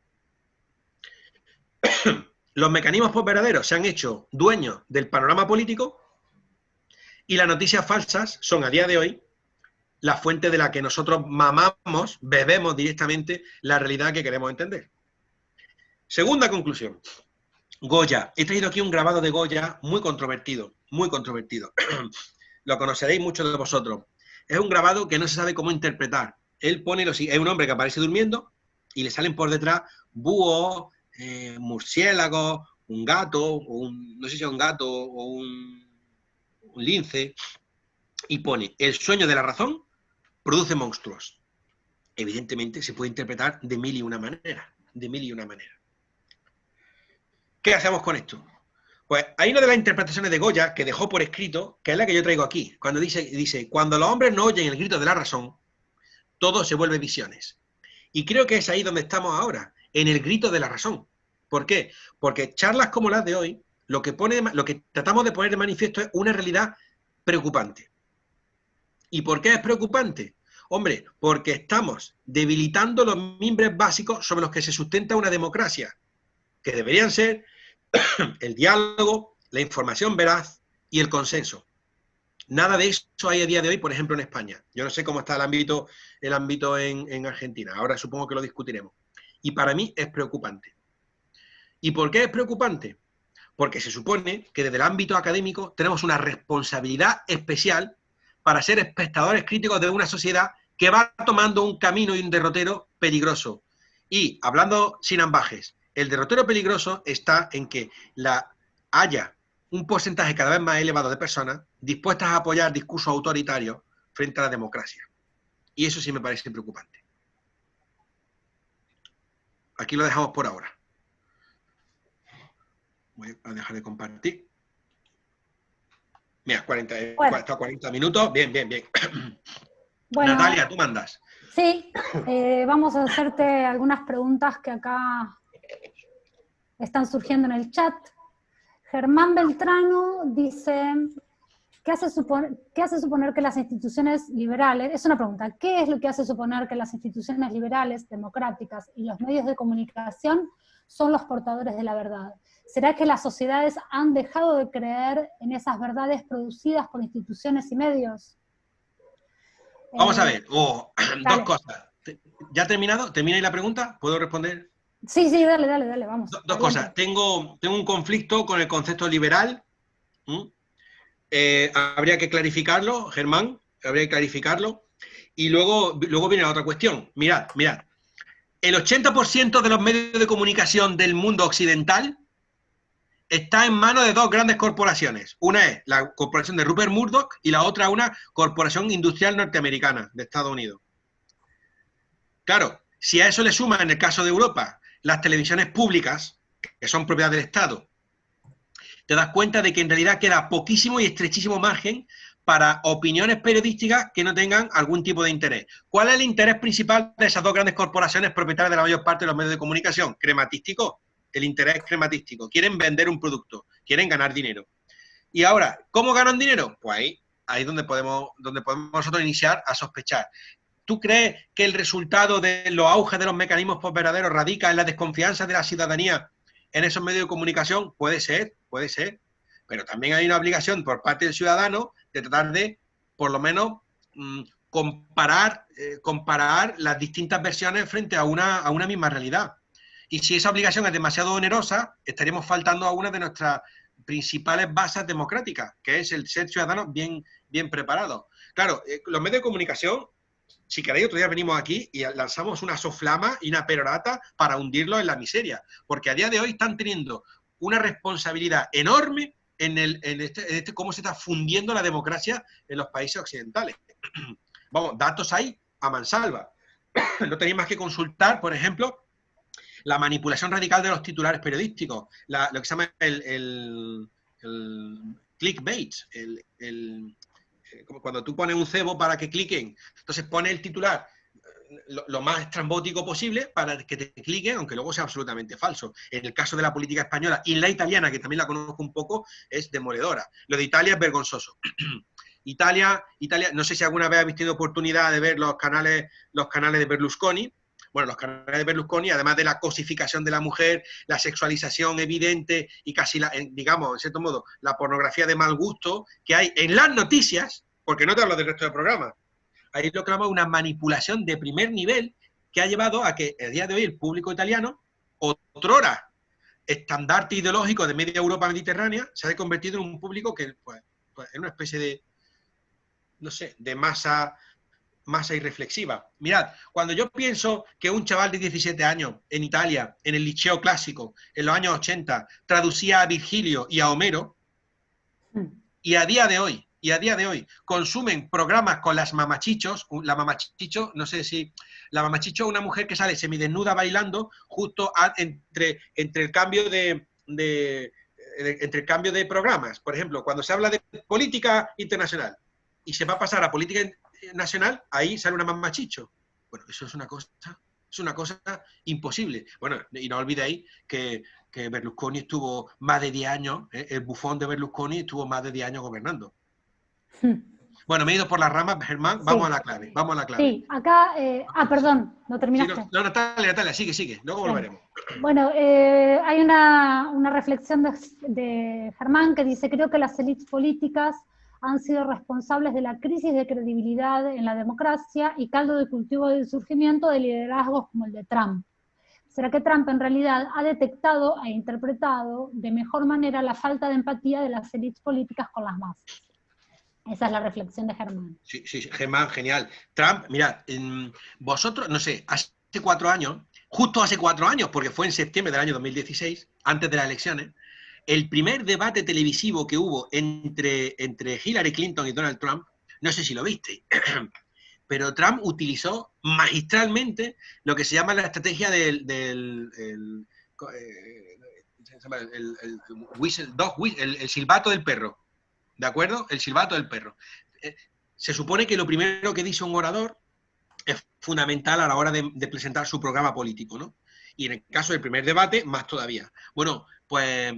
Los mecanismos postveraderos se han hecho dueños del panorama político y las noticias falsas son a día de hoy la fuente de la que nosotros mamamos, bebemos directamente la realidad que queremos entender. Segunda conclusión. Goya. He traído aquí un grabado de Goya muy controvertido, muy controvertido. Lo conoceréis muchos de vosotros. Es un grabado que no se sabe cómo interpretar. Él pone es un hombre que aparece durmiendo y le salen por detrás búhos, murciélagos, un gato, no sé si es un gato o un lince, y pone: el sueño de la razón produce monstruos. Evidentemente se puede interpretar de mil y una maneras, de mil y una maneras. ¿Qué hacemos con esto? Pues hay una de las interpretaciones de Goya que dejó por escrito, que es la que yo traigo aquí, cuando dice: cuando los hombres no oyen el grito de la razón, todo se vuelve visiones. Y creo que es ahí donde estamos ahora, en el grito de la razón. ¿Por qué? Porque charlas como las de hoy, lo que tratamos de poner de manifiesto es una realidad preocupante. ¿Y por qué es preocupante? Hombre, porque estamos debilitando los mimbres básicos sobre los que se sustenta una democracia, que deberían ser el diálogo, la información veraz y el consenso. Nada de eso hay a día de hoy, por ejemplo, en España. Yo no sé cómo está el ámbito en Argentina. Ahora supongo que lo discutiremos. Y para mí es preocupante. ¿Y por qué es preocupante? Porque se supone que desde el ámbito académico tenemos una responsabilidad especial para ser espectadores críticos de una sociedad que va tomando un camino y un derrotero peligroso. Y, hablando sin ambajes, el derrotero peligroso está en que haya un porcentaje cada vez más elevado de personas dispuestas a apoyar discursos autoritarios frente a la democracia. Y eso sí me parece preocupante. Aquí lo dejamos por ahora. Voy a dejar de compartir. Mira, 40 minutos. Bien, bien, bien. Bueno, Natalia, tú mandas. Sí, vamos a hacerte algunas preguntas que acá están surgiendo en el chat. Germán Beltrano dice: ¿qué hace suponer que las instituciones liberales, es una pregunta, ¿qué es lo que hace suponer que las instituciones liberales, democráticas y los medios de comunicación son los portadores de la verdad? ¿Será que las sociedades han dejado de creer en esas verdades producidas por instituciones y medios? Vamos a ver, dos cosas. ¿Ya ha terminado? ¿Termina ahí la pregunta? ¿Puedo responder? Sí, dale, vamos. Dos cosas. Tengo un conflicto con el concepto liberal. Habría que clarificarlo, Germán, habría que clarificarlo. Y luego viene la otra cuestión. Mirad. El 80% de los medios de comunicación del mundo occidental está en manos de dos grandes corporaciones. Una es la corporación de Rupert Murdoch y la otra una corporación industrial norteamericana de Estados Unidos. Claro, si a eso le suma, en el caso de Europa, las televisiones públicas, que son propiedad del Estado, te das cuenta de que en realidad queda poquísimo y estrechísimo margen para opiniones periodísticas que no tengan algún tipo de interés. ¿Cuál es el interés principal de esas dos grandes corporaciones propietarias de la mayor parte de los medios de comunicación? Crematístico. El interés crematístico. Quieren vender un producto, quieren ganar dinero. Y ahora, ¿cómo ganan dinero? Pues ahí es donde podemos nosotros iniciar a sospechar. ¿Tú crees que el resultado de los auges de los mecanismos postveraderos radica en la desconfianza de la ciudadanía en esos medios de comunicación? Puede ser. Pero también hay una obligación por parte del ciudadano de tratar de, por lo menos, comparar las distintas versiones frente a una misma realidad. Y si esa obligación es demasiado onerosa, estaríamos faltando a una de nuestras principales bases democráticas, que es el ser ciudadanos bien preparados. Claro, los medios de comunicación, si queréis, otro día venimos aquí y lanzamos una soflama y una perorata para hundirlos en la miseria, porque a día de hoy están teniendo una responsabilidad enorme en cómo se está fundiendo la democracia en los países occidentales. Vamos, datos hay a mansalva. No tenéis más que consultar, por ejemplo, la manipulación radical de los titulares periodísticos, lo que se llama el clickbait, como cuando tú pones un cebo para que cliquen, entonces pone el titular lo más estrambótico posible para que te cliquen, aunque luego sea absolutamente falso. En el caso de la política española y la italiana, que también la conozco un poco, es demoledora. Lo de Italia es vergonzoso. Italia, no sé si alguna vez habéis tenido oportunidad de ver los canales de Berlusconi. Bueno, los canales de Berlusconi, además de la cosificación de la mujer, la sexualización evidente y casi, digamos, en cierto modo, la pornografía de mal gusto que hay en las noticias, porque no te hablo del resto del programa, ahí lo que llamamos una manipulación de primer nivel que ha llevado a que el día de hoy el público italiano, otrora estandarte ideológico de media Europa mediterránea, se ha convertido en un público que pues, es una especie de, no sé, de masa irreflexiva. Mirad, cuando yo pienso que un chaval de 17 años en Italia, en el liceo clásico, en los años 80, traducía a Virgilio y a Homero, y a día de hoy consumen programas con las mamachichos, la mamachicho, no sé si, la mamachicho es una mujer que sale semidesnuda bailando justo entre el cambio entre el cambio de programas. Por ejemplo, cuando se habla de política internacional y se va a pasar a política nacional, ahí sale una mamachicho. Bueno, eso es una cosa imposible. Bueno, y no olvidéis que Berlusconi estuvo más de 10 años, el bufón de Berlusconi estuvo más de 10 años gobernando. Bueno, me he ido por las ramas, Germán, vamos a la clave, Sí, acá, perdón, no terminaste. Sí, no, Natalia, sigue, luego volveremos. Bueno, hay una reflexión de Germán que dice, creo que las élites políticas han sido responsables de la crisis de credibilidad en la democracia y caldo de cultivo del surgimiento de liderazgos como el de Trump. ¿Será que Trump en realidad ha detectado e interpretado de mejor manera la falta de empatía de las élites políticas con las masas? Esa es la reflexión de Germán. Sí, Germán, genial. Trump, mirad, vosotros, no sé, justo hace 4 años, porque fue en septiembre del año 2016, antes de las elecciones, el primer debate televisivo que hubo entre Hillary Clinton y Donald Trump, no sé si lo visteis, pero Trump utilizó magistralmente lo que se llama la estrategia el silbato del perro, ¿de acuerdo? El silbato del perro. Se supone que lo primero que dice un orador es fundamental a la hora de presentar su programa político, ¿no? Y en el caso del primer debate, más todavía. Bueno, pues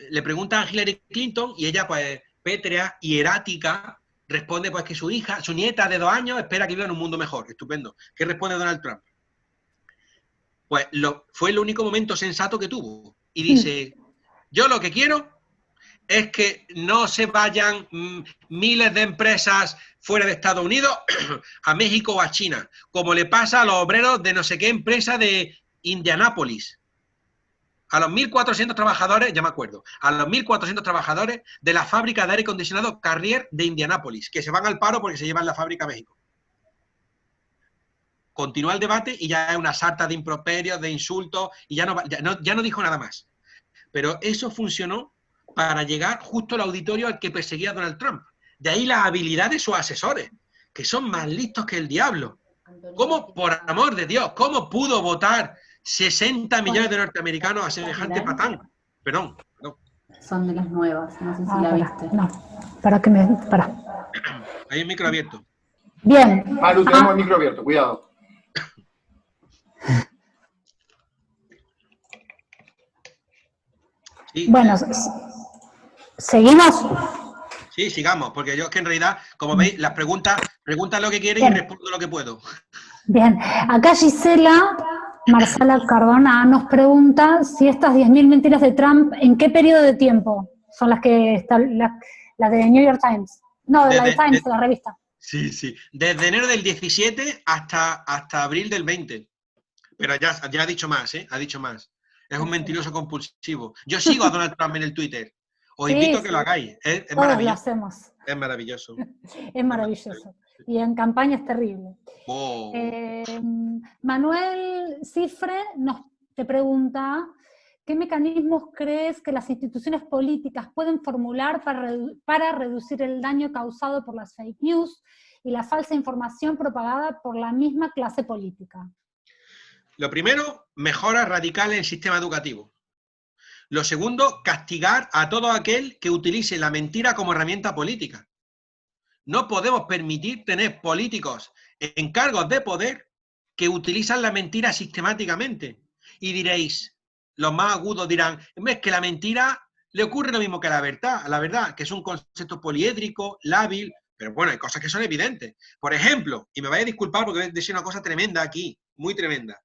le preguntan a Hillary Clinton y ella, pues, pétrea y erática, responde pues que su nieta de 2 años espera que viva en un mundo mejor. Estupendo. ¿Qué responde Donald Trump? Pues fue el único momento sensato que tuvo. Y dice, yo lo que quiero es que no se vayan miles de empresas fuera de Estados Unidos a México o a China, como le pasa a los obreros de no sé qué empresa de Indianápolis. A los 1.400 trabajadores, ya me acuerdo, a los 1.400 trabajadores de la fábrica de aire acondicionado Carrier de Indianápolis, que se van al paro porque se llevan la fábrica a México. Continúa el debate y ya es una sarta de improperios, de insultos, y ya no dijo nada más. Pero eso funcionó para llegar justo al auditorio al que perseguía Donald Trump. De ahí la habilidad de sus asesores, que son más listos que el diablo. ¿Cómo, por amor de Dios, cómo pudo votar 60 millones de norteamericanos a semejante patán? Perdón. Son de las nuevas, no sé si la viste. No, para. Hay un micro abierto. Bien. Malu, tenemos el micro abierto, cuidado. Sí, bueno, ¿seguimos? Sí, sigamos, porque yo es que en realidad, como veis, las preguntan lo que quieren y respondo lo que puedo. Bien, acá Gisela Marsala Cardona nos pregunta si estas 10.000 mentiras de Trump, ¿en qué periodo de tiempo son las que están, las de New York Times? No, de la de Times, de la revista. Sí. Desde enero del 17 hasta abril del 20. Pero ya ha dicho más, ¿eh? Ha dicho más. Es un mentiroso compulsivo. Yo sigo a Donald Trump en el Twitter. Os invito a que lo hagáis. Es maravilloso. Lo hacemos. Es maravilloso. Es maravilloso. Y en campaña es terrible. Oh. Manuel Cifre te pregunta, ¿qué mecanismos crees que las instituciones políticas pueden formular para reducir el daño causado por las fake news y la falsa información propagada por la misma clase política? Lo primero, mejora radical en el sistema educativo. Lo segundo, castigar a todo aquel que utilice la mentira como herramienta política. No podemos permitir tener políticos en cargos de poder que utilizan la mentira sistemáticamente. Y diréis, los más agudos dirán, es que la mentira le ocurre lo mismo que la verdad, que es un concepto poliédrico, lábil, Pero bueno, hay cosas que son evidentes. Por ejemplo, y me vais a disculpar porque voy a decir una cosa tremenda aquí, muy tremenda.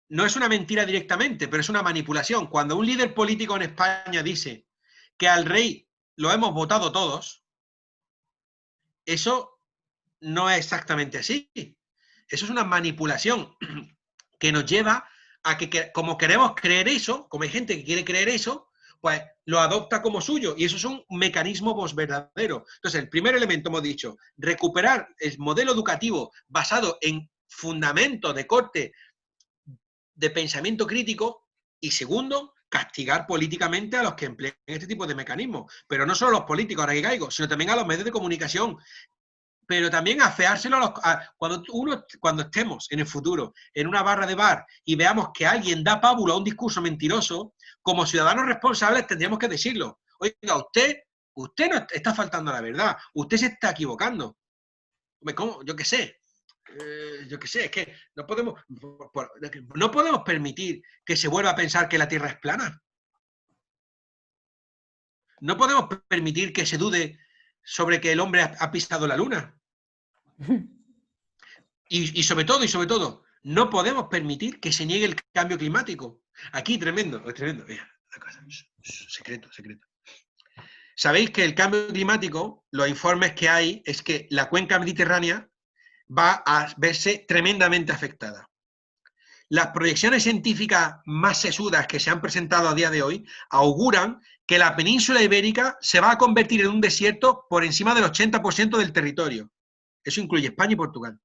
No es una mentira directamente, pero es una manipulación. Cuando un líder político en España dice que al rey lo hemos votado todos, eso no es exactamente así. Eso es una manipulación que nos lleva a que como queremos creer eso, como hay gente que quiere creer eso, pues lo adopta como suyo, y eso es un mecanismo posverdadero. Entonces, el primer elemento, hemos dicho, recuperar el modelo educativo basado en fundamentos de corte de pensamiento crítico, y segundo, castigar políticamente a los que emplean este tipo de mecanismos. Pero no solo a los políticos, ahora que caigo, sino también a los medios de comunicación, pero también afeárselo cuando estemos en el futuro en una barra de bar y veamos que alguien da pábulo a un discurso mentiroso, como ciudadanos responsables tendríamos que decirlo. Oiga, usted no está faltando a la verdad, usted se está equivocando. ¿Cómo? Yo qué sé, es que no podemos permitir que se vuelva a pensar que la Tierra es plana. No podemos permitir que se dude sobre que el hombre ha pisado la luna. Y sobre todo, no podemos permitir que se niegue el cambio climático. Aquí, tremendo. Mira, una cosa, secreto. Sabéis que el cambio climático, los informes que hay, es que la cuenca mediterránea va a verse tremendamente afectada. Las proyecciones científicas más sesudas que se han presentado a día de hoy auguran que la península ibérica se va a convertir en un desierto por encima del 80% del territorio. Eso incluye España y Portugal.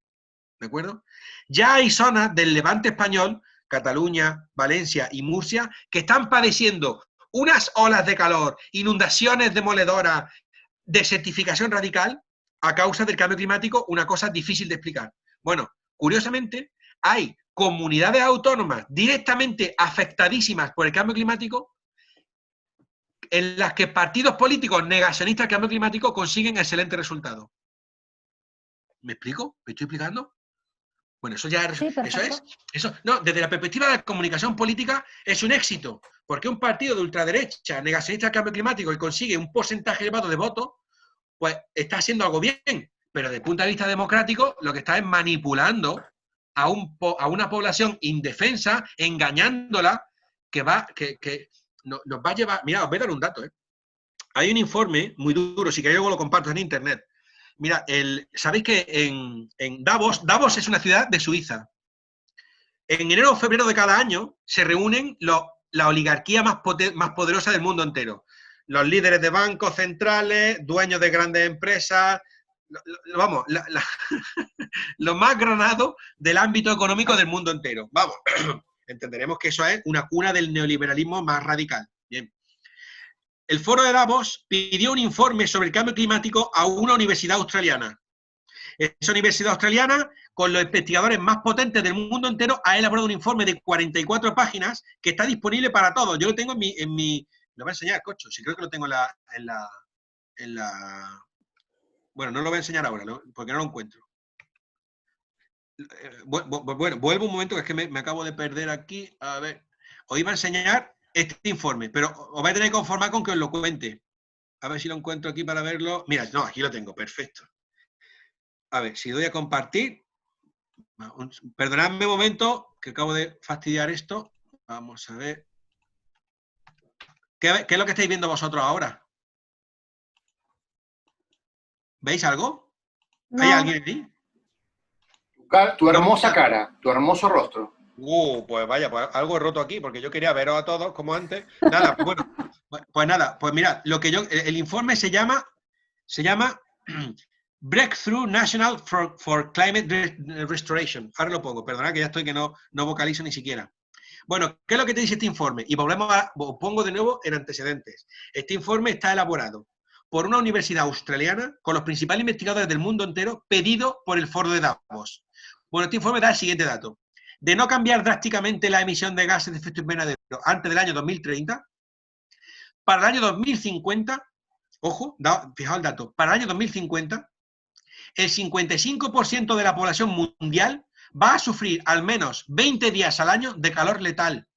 ¿De acuerdo? Ya hay zonas del levante español, Cataluña, Valencia y Murcia, que están padeciendo unas olas de calor, inundaciones demoledoras, desertificación radical, a causa del cambio climático, una cosa difícil de explicar. Bueno, curiosamente, hay comunidades autónomas directamente afectadísimas por el cambio climático, en las que partidos políticos negacionistas del cambio climático consiguen excelentes resultados. ¿Me explico? ¿Me estoy explicando? Bueno, eso ya sí, desde la perspectiva de la comunicación política es un éxito, porque un partido de ultraderecha negacionista del cambio climático y consigue un porcentaje elevado de votos, pues está haciendo algo bien, pero desde el punto de vista democrático lo que está es manipulando a una población indefensa, engañándola, que nos va a llevar. Mira, os voy a dar un dato. Hay un informe muy duro, si queréis luego lo comparto en internet. Mira, sabéis que en Davos es una ciudad de Suiza. En enero o febrero de cada año se reúnen la oligarquía más poderosa del mundo entero. Los líderes de bancos centrales, dueños de grandes empresas, lo más granado del ámbito económico del mundo entero. Vamos, entenderemos que eso es una cuna del neoliberalismo más radical. Bien. El foro de Davos pidió un informe sobre el cambio climático a una universidad australiana. Esa universidad australiana, con los investigadores más potentes del mundo entero, ha elaborado un informe de 44 páginas que está disponible para todos. Yo lo tengo en mi lo voy a enseñar, cocho, si creo que lo tengo en la... Bueno, no lo voy a enseñar ahora, porque no lo encuentro. Bueno, vuelvo un momento, que es que me acabo de perder aquí. A ver, os iba a enseñar este informe, pero os vais a tener que conformar con que os lo cuente. A ver si lo encuentro aquí para verlo. Mira, no, aquí lo tengo, perfecto. A ver, si doy a compartir. Perdonadme un momento, que acabo de fastidiar esto. Vamos a ver. ¿Qué es lo que estáis viendo vosotros ahora? ¿Veis algo? No. ¿Hay alguien ahí? Tu hermosa cara, tu hermoso rostro. Pues vaya, pues algo he roto aquí, porque yo quería veros a todos como antes. Nada, pues bueno, pues nada, pues mirad, el informe se llama Breakthrough National for Climate Restoration. Ahora lo pongo, perdonad que ya estoy que no vocalizo ni siquiera. Bueno, ¿qué es lo que te dice este informe? Y os pongo de nuevo en antecedentes. Este informe está elaborado por una universidad australiana con los principales investigadores del mundo entero, pedido por el foro de Davos. Bueno, este informe da el siguiente dato. De no cambiar drásticamente la emisión de gases de efecto invernadero antes del año 2030, para el año 2050, ojo, fijaos el dato, para el año 2050, el 55% de la población mundial va a sufrir al menos 20 días al año de calor letal.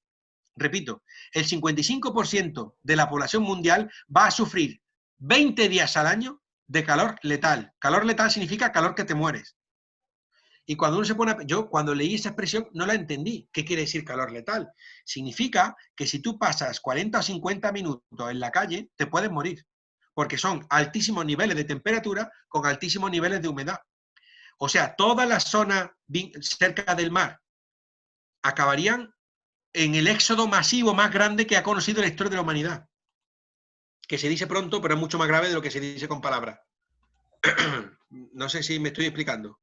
Repito, el 55% de la población mundial va a sufrir 20 días al año de calor letal. Calor letal significa calor que te mueres. Y cuando uno se pone, yo cuando leí esa expresión no la entendí. ¿Qué quiere decir calor letal? Significa que si tú pasas 40 o 50 minutos en la calle, te puedes morir, porque son altísimos niveles de temperatura con altísimos niveles de humedad. O sea, todas las zonas cerca del mar acabarían en el éxodo masivo más grande que ha conocido la historia de la humanidad. Que se dice pronto, pero es mucho más grave de lo que se dice con palabras. No sé si me estoy explicando.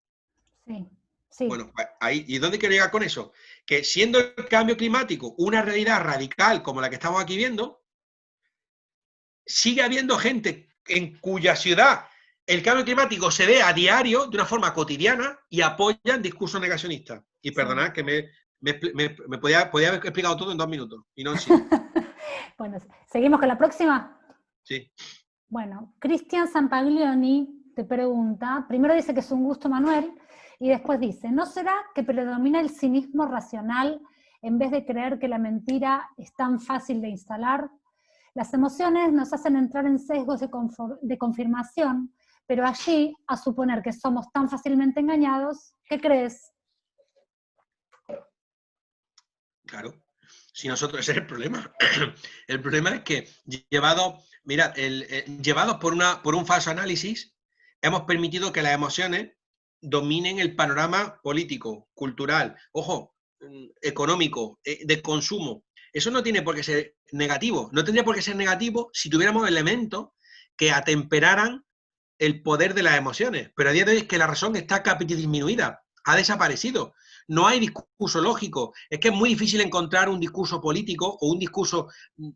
Sí, sí. Bueno, ahí, ¿y dónde quiero llegar con eso? Que siendo el cambio climático una realidad radical como la que estamos aquí viendo, sigue habiendo gente en cuya ciudad el cambio climático se ve a diario, de una forma cotidiana, y apoyan discursos negacionistas. Y perdonad que me podía haber explicado todo en 2 minutos, y no en 7. Bueno, ¿seguimos con la próxima? Sí. Bueno, Cristian Sampaglioni te pregunta, primero dice que es un gusto, Manuel, y después dice, ¿no será que predomina el cinismo racional en vez de creer que la mentira es tan fácil de instalar? Las emociones nos hacen entrar en sesgos de confirmación, pero allí, a suponer que somos tan fácilmente engañados, ¿qué crees? Claro, si nosotros, ese es el problema. El problema es que llevados por un falso análisis, hemos permitido que las emociones dominen el panorama político, cultural, ojo, económico, de consumo. Eso no tiene por qué ser negativo. No tendría por qué ser negativo si tuviéramos elementos que atemperaran el poder de las emociones. Pero a día de hoy es que la razón está disminuida, ha desaparecido. No hay discurso lógico. Es que es muy difícil encontrar un discurso político o un discurso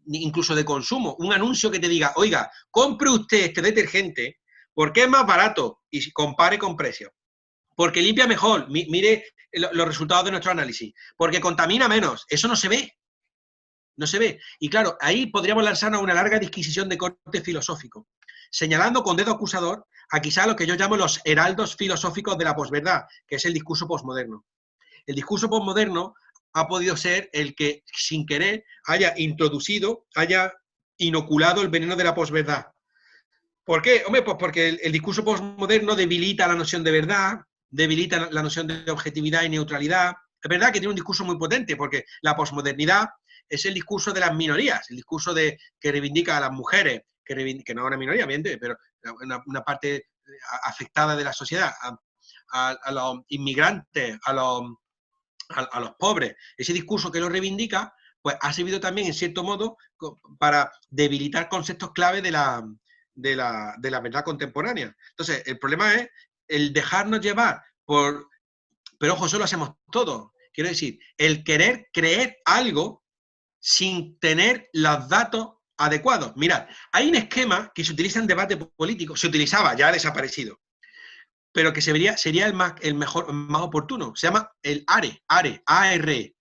incluso de consumo. Un anuncio que te diga, oiga, compre usted este detergente porque es más barato y compare con precio. Porque limpia mejor, mire los resultados de nuestro análisis. Porque contamina menos. Eso no se ve. No se ve. Y claro, ahí podríamos lanzarnos una larga disquisición de corte filosófico, señalando con dedo acusador a quizá lo que yo llamo los heraldos filosóficos de la posverdad, que es el discurso posmoderno. El discurso posmoderno ha podido ser el que, sin querer, haya introducido, haya inoculado el veneno de la posverdad. ¿Por qué? Hombre, pues porque el discurso posmoderno debilita la noción de verdad, debilita la noción de objetividad y neutralidad. Es verdad que tiene un discurso muy potente, porque la posmodernidad es el discurso de las minorías, el discurso que reivindica a las mujeres, que no es una minoría, obviamente, pero una parte afectada de la sociedad, a los inmigrantes, a los pobres. Ese discurso que lo reivindica, pues ha servido también, en cierto modo, para debilitar conceptos clave de la verdad contemporánea. Entonces, el problema es el dejarnos llevar por... Pero ojo, eso lo hacemos todos. Quiero decir, el querer creer algo sin tener los datos adecuados. Mirad, hay un esquema que se utiliza en debate político, se utilizaba, ya ha desaparecido, pero que sería el más oportuno. Se llama el ARE. A-R-E.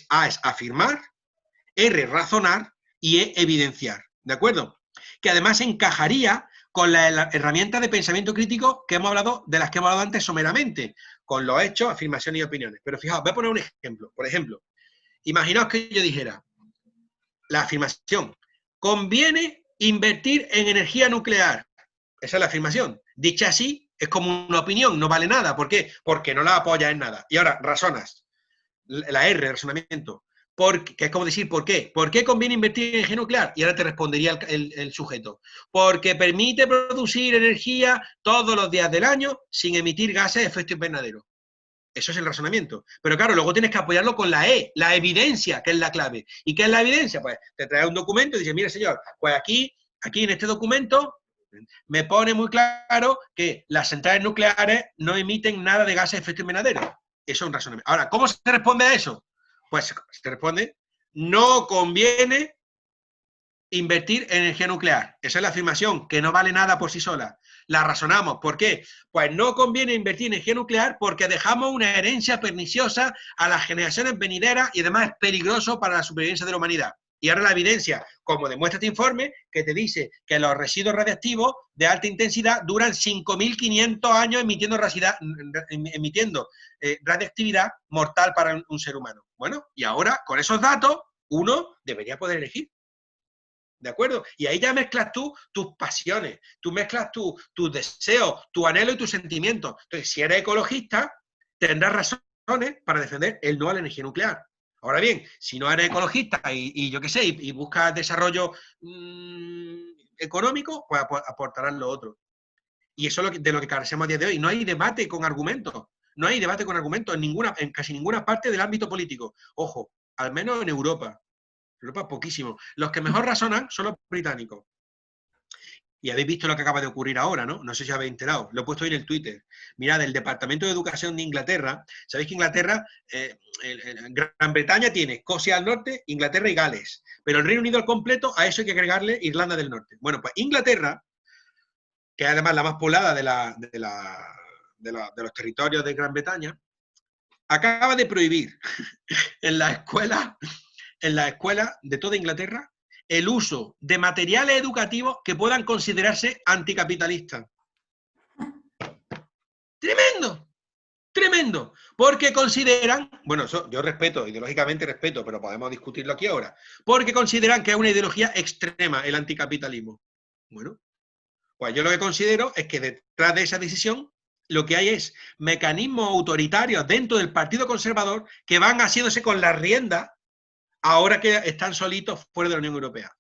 A es afirmar, R razonar y E evidenciar. ¿De acuerdo? Que además encajaría con la herramienta de pensamiento crítico de las que hemos hablado antes someramente, con los hechos, afirmaciones y opiniones. Pero fijaos, voy a poner un ejemplo. Por ejemplo, imaginaos que yo dijera, la afirmación, conviene invertir en energía nuclear. Esa es la afirmación. Dicha así, es como una opinión, no vale nada. ¿Por qué? Porque no la apoyas en nada. Y ahora, razonas. La R, razonamiento. Que es como decir, ¿por qué? ¿Por qué conviene invertir en energía nuclear? Y ahora te respondería el sujeto. Porque permite producir energía todos los días del año sin emitir gases de efecto invernadero. Eso es el razonamiento. Pero claro, luego tienes que apoyarlo con la E, la evidencia, que es la clave. ¿Y qué es la evidencia? Pues te trae un documento y dices, mire señor, pues aquí en este documento me pone muy claro que las centrales nucleares no emiten nada de gases de efecto invernadero. Eso es un razonamiento. Ahora, ¿cómo se responde a eso? Pues se responde, no conviene invertir en energía nuclear. Esa es la afirmación, que no vale nada por sí sola. La razonamos. ¿Por qué? Pues no conviene invertir en energía nuclear porque dejamos una herencia perniciosa a las generaciones venideras y además es peligroso para la supervivencia de la humanidad. Y ahora la evidencia, como demuestra este informe, que te dice que los residuos radiactivos de alta intensidad duran 5.500 años emitiendo radiactividad mortal para un ser humano. Bueno, y ahora, con esos datos, uno debería poder elegir. ¿De acuerdo? Y ahí ya mezclas tú tus pasiones, tú mezclas tus deseos, tu anhelo y tus sentimientos. Entonces, si eres ecologista, tendrás razones para defender el no a la energía nuclear. Ahora bien, si no eres ecologista y yo qué sé, y buscas desarrollo económico, pues aportarás lo otro. Y eso es de lo que carecemos a día de hoy. No hay debate con argumentos. No hay debate con argumentos en casi ninguna parte del ámbito político. Ojo, al menos en Europa. Europa poquísimo. Los que mejor razonan son los británicos. Y habéis visto lo que acaba de ocurrir ahora, ¿no? No sé si habéis enterado. Lo he puesto hoy en el Twitter. Mirad, el Departamento de Educación de Inglaterra, sabéis que Inglaterra, Gran Bretaña tiene Escocia al norte, Inglaterra y Gales. Pero el Reino Unido al completo, a eso hay que agregarle Irlanda del Norte. Bueno, pues Inglaterra, que es además la más poblada de los territorios de Gran Bretaña, acaba de prohibir en las escuelas de toda Inglaterra el uso de materiales educativos que puedan considerarse anticapitalistas. ¡Tremendo! ¡Tremendo! Porque consideran, bueno, eso yo respeto, ideológicamente respeto, pero podemos discutirlo aquí ahora, porque consideran que es una ideología extrema el anticapitalismo. Bueno, pues yo lo que considero es que detrás de esa decisión lo que hay es mecanismos autoritarios dentro del Partido Conservador que van haciéndose con las riendas ahora que están solitos fuera de la Unión Europea.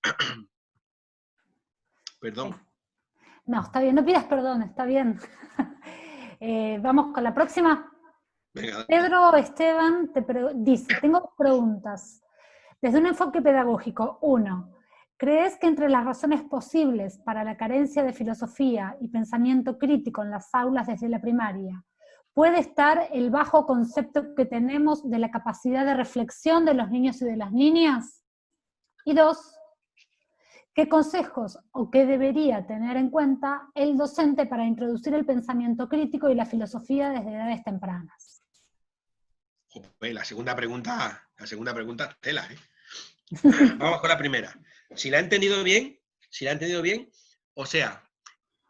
Perdón. No, está bien, no pidas perdón, está bien. Vamos con la próxima. Venga. Pedro Esteban dice, tengo preguntas. Desde un enfoque pedagógico, 1. ¿Crees que entre las razones posibles para la carencia de filosofía y pensamiento crítico en las aulas desde la primaria puede estar el bajo concepto que tenemos de la capacidad de reflexión de los niños y de las niñas? Y 2, ¿qué consejos o qué debería tener en cuenta el docente para introducir el pensamiento crítico y la filosofía desde edades tempranas? La segunda pregunta es tela, ¿eh? Vamos con la primera. Si la he entendido bien, o sea,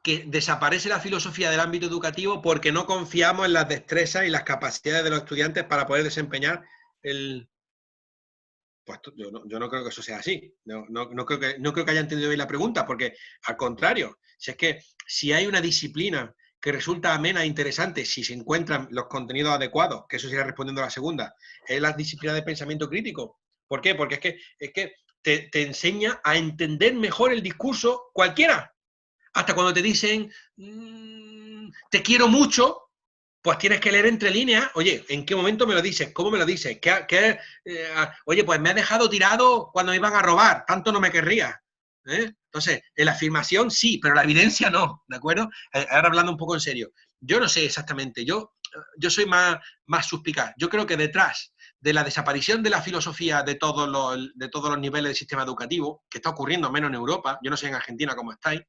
que desaparece la filosofía del ámbito educativo porque no confiamos en las destrezas y las capacidades de los estudiantes para poder desempeñar el... Pues yo no creo que eso sea así. No creo que haya entendido bien la pregunta, porque al contrario, si hay una disciplina que resulta amena e interesante, si se encuentran los contenidos adecuados, que eso sería respondiendo a la segunda, es la disciplina de pensamiento crítico. ¿Por qué? Porque es que te enseña a entender mejor el discurso cualquiera. Hasta cuando te dicen, te quiero mucho, pues tienes que leer entre líneas. Oye, ¿en qué momento me lo dices? ¿Cómo me lo dices? Oye, pues me has dejado tirado cuando me iban a robar, tanto no me querrías. Entonces, en la afirmación sí, pero la evidencia no, ¿de acuerdo? Ahora hablando un poco en serio. Yo no sé exactamente, yo soy más suspicaz. Yo creo que detrás de la desaparición de la filosofía de todos los niveles del sistema educativo, que está ocurriendo menos en Europa, yo no sé en Argentina cómo estáis,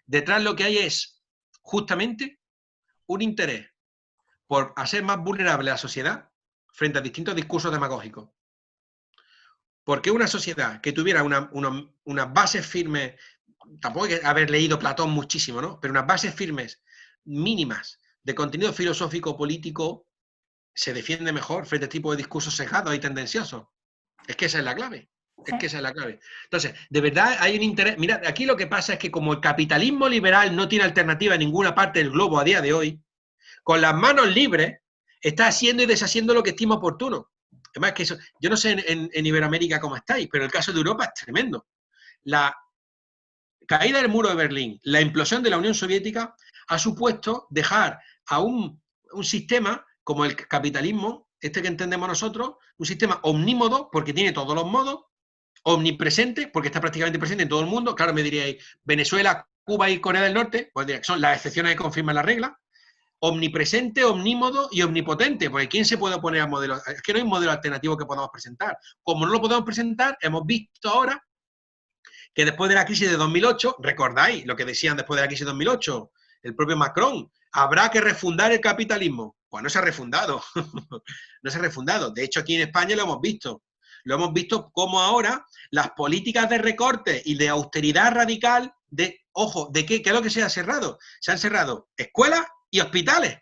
detrás lo que hay es justamente un interés por hacer más vulnerable a la sociedad frente a distintos discursos demagógicos. Porque una sociedad que tuviera unas bases firmes, tampoco hay que haber leído Platón muchísimo, ¿no? Pero unas bases firmes mínimas de contenido filosófico político se defiende mejor frente a este tipo de discursos sesgados y tendenciosos. Es que esa es la clave. Entonces, de verdad hay un interés. Mirad, aquí lo que pasa es que como el capitalismo liberal no tiene alternativa en ninguna parte del globo a día de hoy, con las manos libres está haciendo y deshaciendo lo que estima oportuno. Además, que eso, yo no sé en Iberoamérica cómo estáis, pero el caso de Europa es tremendo. La caída del muro de Berlín, la implosión de la Unión Soviética, ha supuesto dejar a un sistema como el capitalismo, este que entendemos nosotros, un sistema omnímodo, porque tiene todos los modos, omnipresente, porque está prácticamente presente en todo el mundo. Claro, me diríais, Venezuela, Cuba y Corea del Norte, pues son las excepciones que confirman la regla. Omnipresente, omnímodo y omnipotente, porque ¿quién se puede oponer a modelos? Es que no hay un modelo alternativo que podamos presentar. Como no lo podemos presentar, hemos visto ahora que después de la crisis de 2008, recordáis lo que decían después de la crisis de 2008, el propio Macron, habrá que refundar el capitalismo. Pues no se ha refundado, no se ha refundado. De hecho, aquí en España lo hemos visto. Lo hemos visto como ahora las políticas de recorte y de austeridad radical, ¿de qué es lo que se ha cerrado? Se han cerrado escuelas y hospitales.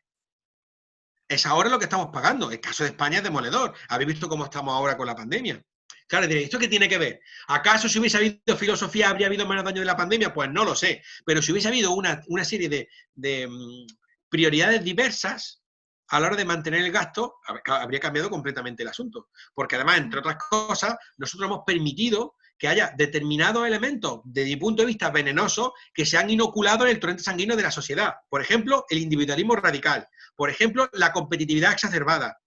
Es ahora lo que estamos pagando. El caso de España es demoledor. Habéis visto cómo estamos ahora con la pandemia. Claro, diréis, ¿esto qué tiene que ver? ¿Acaso si hubiese habido filosofía habría habido menos daño de la pandemia? Pues no lo sé. Pero si hubiese habido una serie de prioridades diversas a la hora de mantener el gasto, habría cambiado completamente el asunto. Porque además, entre otras cosas, nosotros hemos permitido que haya determinados elementos, desde mi punto de vista, venenosos, que se han inoculado en el torrente sanguíneo de la sociedad. Por ejemplo, el individualismo radical. Por ejemplo, la competitividad exacerbada.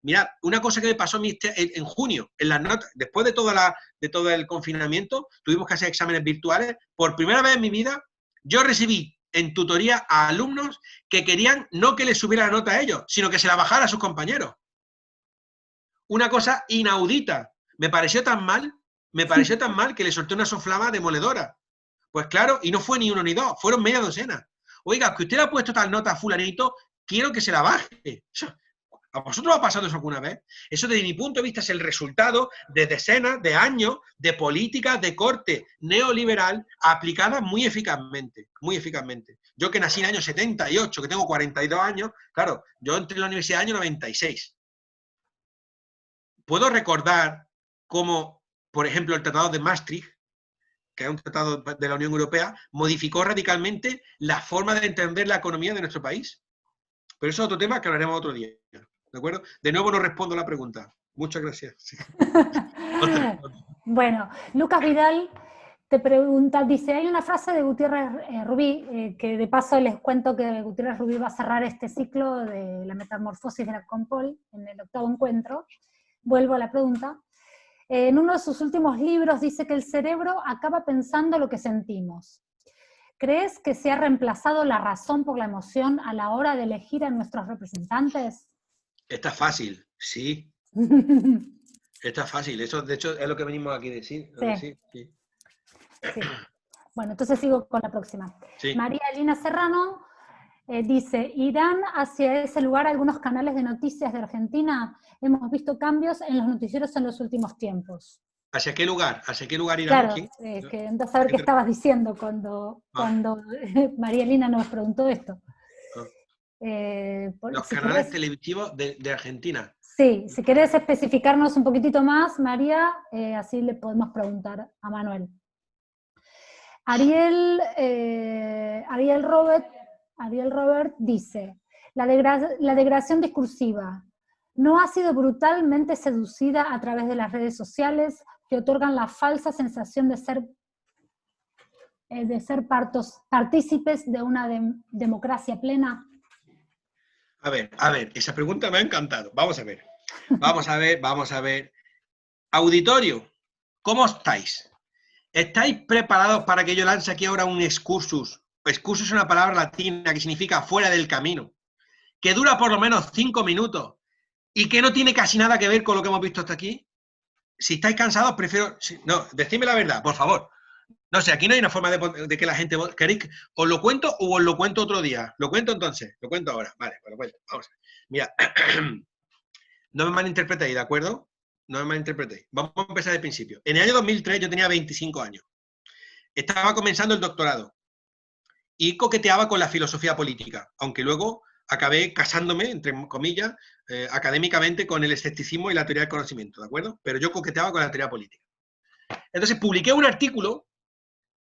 Mirad, una cosa que me pasó a mí en junio, en las notas, después de todo el confinamiento, tuvimos que hacer exámenes virtuales. Por primera vez en mi vida, yo recibí en tutoría a alumnos que querían no que les subiera la nota a ellos, sino que se la bajara a sus compañeros. Una cosa inaudita. Me pareció tan mal que le solté una soflama demoledora. Pues claro, y no fue ni uno ni dos, fueron media docena. Oiga, que usted le ha puesto tal nota a fulanito, quiero que se la baje. ¿A vosotros os ha pasado eso alguna vez? Eso, desde mi punto de vista, es el resultado de decenas de años de políticas de corte neoliberal aplicadas muy eficazmente, muy eficazmente. Yo que nací en el año 78, que tengo 42 años, claro, yo entré en la universidad en el año 96. Puedo recordar cómo, por ejemplo, el Tratado de Maastricht, que es un tratado de la Unión Europea, modificó radicalmente la forma de entender la economía de nuestro país. Pero eso es otro tema que hablaremos otro día. ¿De acuerdo? De nuevo no respondo a la pregunta. Muchas gracias. Sí. Bueno, Lucas Vidal te pregunta, dice, hay una frase de Gutiérrez Rubí, que de paso les cuento que Gutiérrez Rubí va a cerrar este ciclo de la metamorfosis de la Compol en el 8º encuentro. Vuelvo a la pregunta. En uno de sus últimos libros dice que el cerebro acaba pensando lo que sentimos. ¿Crees que se ha reemplazado la razón por la emoción a la hora de elegir a nuestros representantes? Está fácil, sí. Está fácil. Eso, de hecho, es lo que venimos aquí a decir. Sí. Sí. Bueno, entonces sigo con la próxima. Sí. María Elena Serrano dice, ¿irán hacia ese lugar algunos canales de noticias de Argentina? Hemos visto cambios en los noticieros en los últimos tiempos. ¿Hacia qué lugar? ¿Hacia qué lugar irán aquí? Claro, que entonces a ver qué estabas diciendo cuando María Elena nos preguntó esto. Los canales televisivos de Argentina. Sí, si querés especificarnos un poquitito más, María, así le podemos preguntar a Manuel. Ariel Robert dice, la degradación discursiva no ha sido brutalmente seducida a través de las redes sociales que otorgan la falsa sensación de ser partícipes de una democracia plena. A ver, esa pregunta me ha encantado. Vamos a ver. Auditorio, ¿cómo estáis? ¿Estáis preparados para que yo lance aquí ahora un excursus? Excursus es una palabra latina que significa fuera del camino, que dura por lo menos 5 minutos y que no tiene casi nada que ver con lo que hemos visto hasta aquí. Si estáis cansados, prefiero... No, decidme la verdad, por favor. No sé, aquí no hay una forma de que la gente... ¿Queréis? ¿Os lo cuento o os lo cuento otro día? ¿Lo cuento entonces? ¿Lo cuento ahora? Vale, pues lo cuento. Vamos a ver. Mira, no me malinterpretéis, ¿de acuerdo? No me malinterpretéis. Vamos a empezar del principio. En el año 2003 yo tenía 25 años. Estaba comenzando el doctorado y coqueteaba con la filosofía política, aunque luego acabé casándome, entre comillas, académicamente con el escepticismo y la teoría del conocimiento, ¿de acuerdo? Pero yo coqueteaba con la teoría política. Entonces publiqué un artículo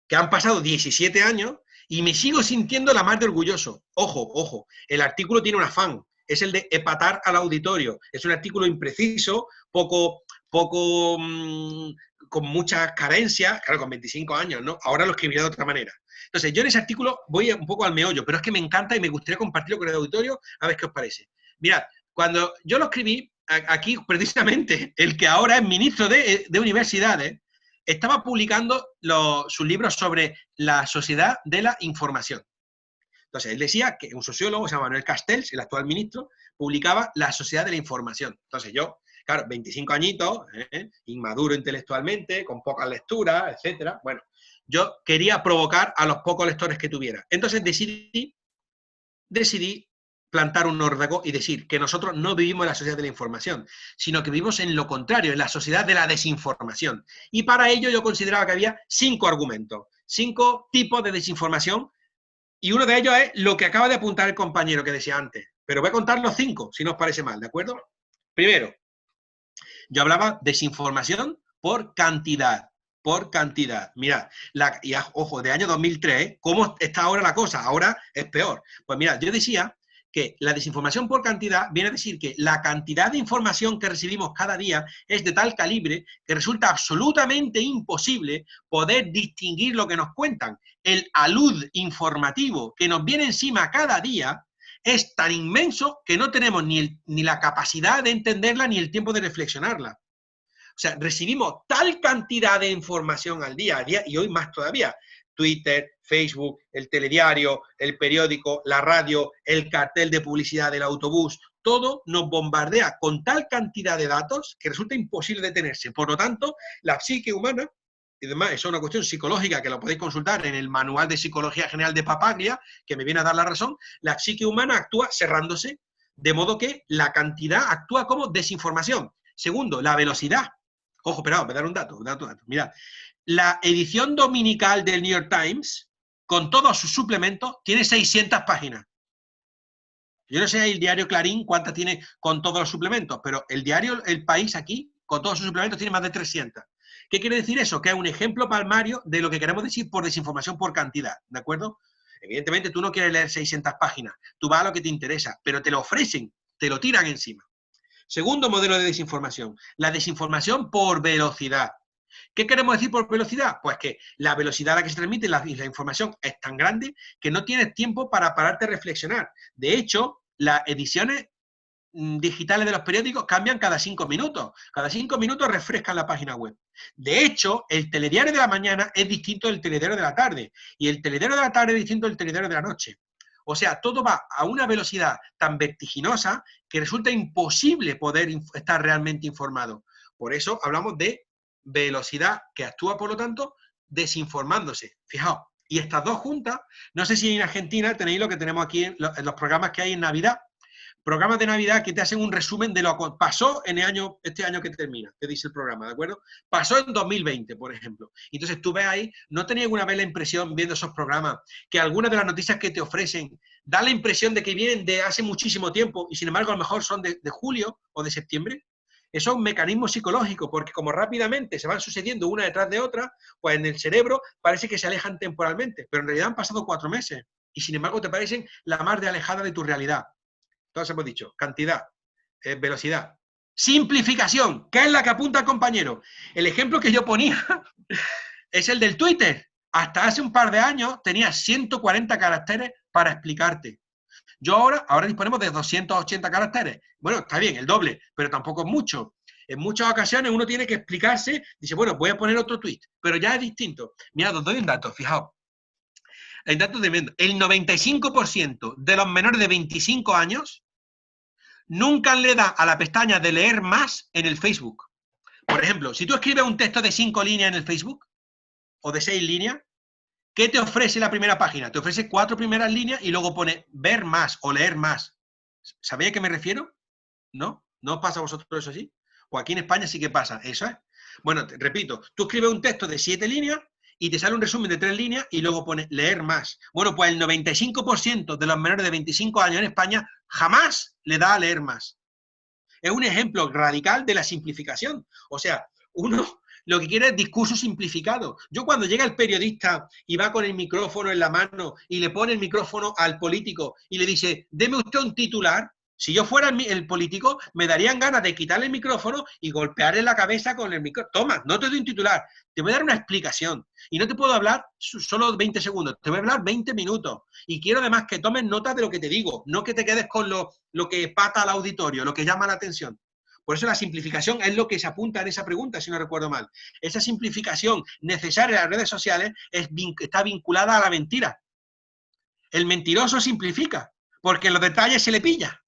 que han pasado 17 años y me sigo sintiendo la más de orgulloso. Ojo, el artículo tiene un afán, es el de epatar al auditorio. Es un artículo impreciso, poco con muchas carencias, claro, con 25 años, ¿no? Ahora lo escribiría de otra manera. Entonces, yo en ese artículo voy un poco al meollo, pero es que me encanta y me gustaría compartirlo con el auditorio, a ver qué os parece. Mirad, cuando yo lo escribí, aquí precisamente, el que ahora es ministro de universidades, estaba publicando sus libros sobre la sociedad de la información. Entonces, él decía que un sociólogo, se llama Manuel Castells, el actual ministro, publicaba La sociedad de la información. Entonces yo, claro, 25 añitos, inmaduro intelectualmente, con pocas lecturas, etcétera. Bueno, yo quería provocar a los pocos lectores que tuviera. Entonces decidí plantar un órdago y decir que nosotros no vivimos en la sociedad de la información, sino que vivimos en lo contrario, en la sociedad de la desinformación. Y para ello yo consideraba que había 5 argumentos, 5 tipos de desinformación, y uno de ellos es lo que acaba de apuntar el compañero que decía antes. Pero voy a contar los 5, si no os parece mal, ¿de acuerdo? Primero, Yo hablaba de desinformación por cantidad. Por cantidad. Mirad, y ojo, de año 2003, ¿cómo está ahora la cosa? Ahora es peor. Pues mirad, yo decía que la desinformación por cantidad viene a decir que la cantidad de información que recibimos cada día es de tal calibre que resulta absolutamente imposible poder distinguir lo que nos cuentan. El alud informativo que nos viene encima cada día es tan inmenso que no tenemos ni la capacidad de entenderla ni el tiempo de reflexionarla. O sea, recibimos tal cantidad de información al día, y hoy más todavía. Twitter, Facebook, el telediario, el periódico, la radio, el cartel de publicidad del autobús, todo nos bombardea con tal cantidad de datos que resulta imposible detenerse. Por lo tanto, la psique humana, y además eso es una cuestión psicológica que lo podéis consultar en el Manual de Psicología General de Papaglia, que me viene a dar la razón, la psique humana actúa cerrándose, de modo que la cantidad actúa como desinformación. Segundo, la velocidad. Ojo, pero me dar un dato. Mira, la edición dominical del New York Times, con todos sus suplementos, tiene 600 páginas. Yo no sé el diario Clarín cuántas tiene con todos los suplementos, pero el diario El País aquí, con todos sus suplementos, tiene más de 300. ¿Qué quiere decir eso? Que es un ejemplo palmario de lo que queremos decir por desinformación por cantidad, ¿de acuerdo? Evidentemente tú no quieres leer 600 páginas, tú vas a lo que te interesa, pero te lo ofrecen, te lo tiran encima. Segundo modelo de desinformación, la desinformación por velocidad. ¿Qué queremos decir por velocidad? Pues que la velocidad a la que se transmite la información es tan grande que no tienes tiempo para pararte a reflexionar. De hecho, las ediciones digitales de los periódicos cambian cada 5 minutos. Cada 5 minutos refrescan la página web. De hecho, el telediario de la mañana es distinto del telediario de la tarde. Y el telediario de la tarde es distinto del telediario de la noche. O sea, todo va a una velocidad tan vertiginosa que resulta imposible poder estar realmente informado. Por eso hablamos de velocidad que actúa, por lo tanto, desinformándose. Fijaos, y estas dos juntas, no sé si en Argentina tenéis lo que tenemos aquí en los programas que hay en Navidad, programas de Navidad que te hacen un resumen de lo que pasó en este año que termina, que dice el programa, ¿de acuerdo? Pasó en 2020, por ejemplo. Entonces tú ves ahí, ¿no tenías alguna vez la impresión, viendo esos programas, que algunas de las noticias que te ofrecen da la impresión de que vienen de hace muchísimo tiempo y sin embargo a lo mejor son de julio o de septiembre? Eso es un mecanismo psicológico, porque como rápidamente se van sucediendo una detrás de otra, pues en el cerebro parece que se alejan temporalmente, pero en realidad han pasado 4 meses y sin embargo te parecen la más de alejada de tu realidad. Entonces hemos dicho, cantidad, velocidad. Simplificación, ¿qué es la que apunta el compañero? El ejemplo que yo ponía es el del Twitter. Hasta hace un par de años tenía 140 caracteres para explicarte. Yo ahora disponemos de 280 caracteres. Bueno, está bien, el doble, pero tampoco es mucho. En muchas ocasiones uno tiene que explicarse, dice, bueno, voy a poner otro tweet, pero ya es distinto. Mirad, os doy un dato, fijaos. El dato tremendo. El 95% de los menores de 25 años nunca le da a la pestaña de leer más en el Facebook. Por ejemplo, si tú escribes un texto de 5 líneas en el Facebook, o de 6 líneas, ¿qué te ofrece la primera página? Te ofrece 4 primeras líneas y luego pone ver más o leer más. ¿Sabéis a qué me refiero? ¿No? ¿No os pasa a vosotros eso así? Pues aquí en España sí que pasa, eso es. Bueno, te repito, tú escribes un texto de 7 líneas y te sale un resumen de 3 líneas y luego pone leer más. Bueno, pues el 95% de los menores de 25 años en España jamás le da a leer más. Es un ejemplo radical de la simplificación. O sea, uno lo que quiere es discurso simplificado. Yo cuando llega el periodista y va con el micrófono en la mano y le pone el micrófono al político y le dice, deme usted un titular, si yo fuera el político, me darían ganas de quitarle el micrófono y golpearle la cabeza con el micrófono. Toma, no te doy un titular, te voy a dar una explicación. Y no te puedo hablar solo 20 segundos, te voy a hablar 20 minutos. Y quiero además que tomes nota de lo que te digo, no que te quedes con lo que pata al auditorio, lo que llama la atención. Por eso la simplificación es lo que se apunta en esa pregunta, si no recuerdo mal. Esa simplificación necesaria en las redes sociales está vinculada a la mentira. El mentiroso simplifica, porque en los detalles se le pilla.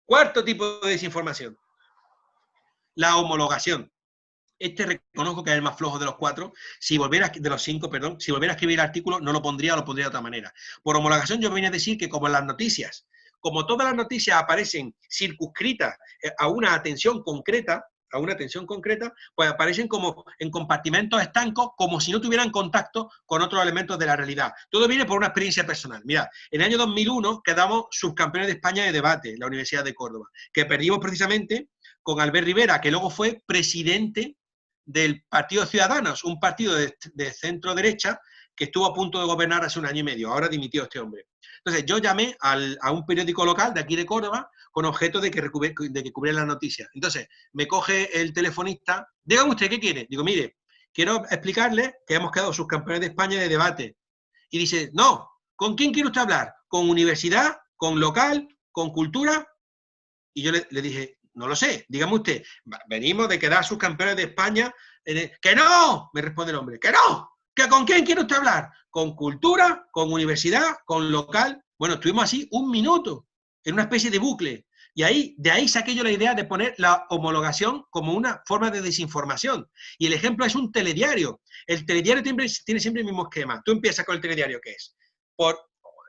Cuarto tipo de desinformación, la homologación. Este reconozco que es el más flojo de los 4. De los 5, perdón. Si volviera a escribir el artículo, no lo pondría o lo pondría de otra manera. Por homologación yo venía a decir que como las noticias, como todas las noticias aparecen circunscritas a una atención concreta, a una tensión concreta, pues aparecen como en compartimentos estancos, como si no tuvieran contacto con otros elementos de la realidad. Todo viene por una experiencia personal. Mira, en el año 2001 quedamos subcampeones de España de debate en la Universidad de Córdoba, que perdimos precisamente con Albert Rivera, que luego fue presidente del Partido Ciudadanos, un partido de centro-derecha que estuvo a punto de gobernar hace un año y medio. Ahora dimitió este hombre. Entonces yo llamé a un periódico local de aquí de Córdoba con objeto de que cubriera la noticia. Entonces me coge el telefonista, dígame usted qué quiere. Digo, mire, quiero explicarle que hemos quedado subcampeones de España de debate. Y dice, no, ¿con quién quiere usted hablar? ¿Con universidad? ¿Con local? ¿Con cultura? Y yo le dije, no lo sé, dígame usted, venimos de quedar subcampeones de España. ¡Que no! Me responde el hombre, ¡que no! ¿Que con quién quiere usted hablar? ¿Con cultura? ¿Con universidad? ¿Con local? Bueno, estuvimos así un minuto, en una especie de bucle. Y de ahí saqué yo la idea de poner la homologación como una forma de desinformación. Y el ejemplo es un telediario. El telediario tiene siempre el mismo esquema. Tú empiezas con el telediario, ¿qué es?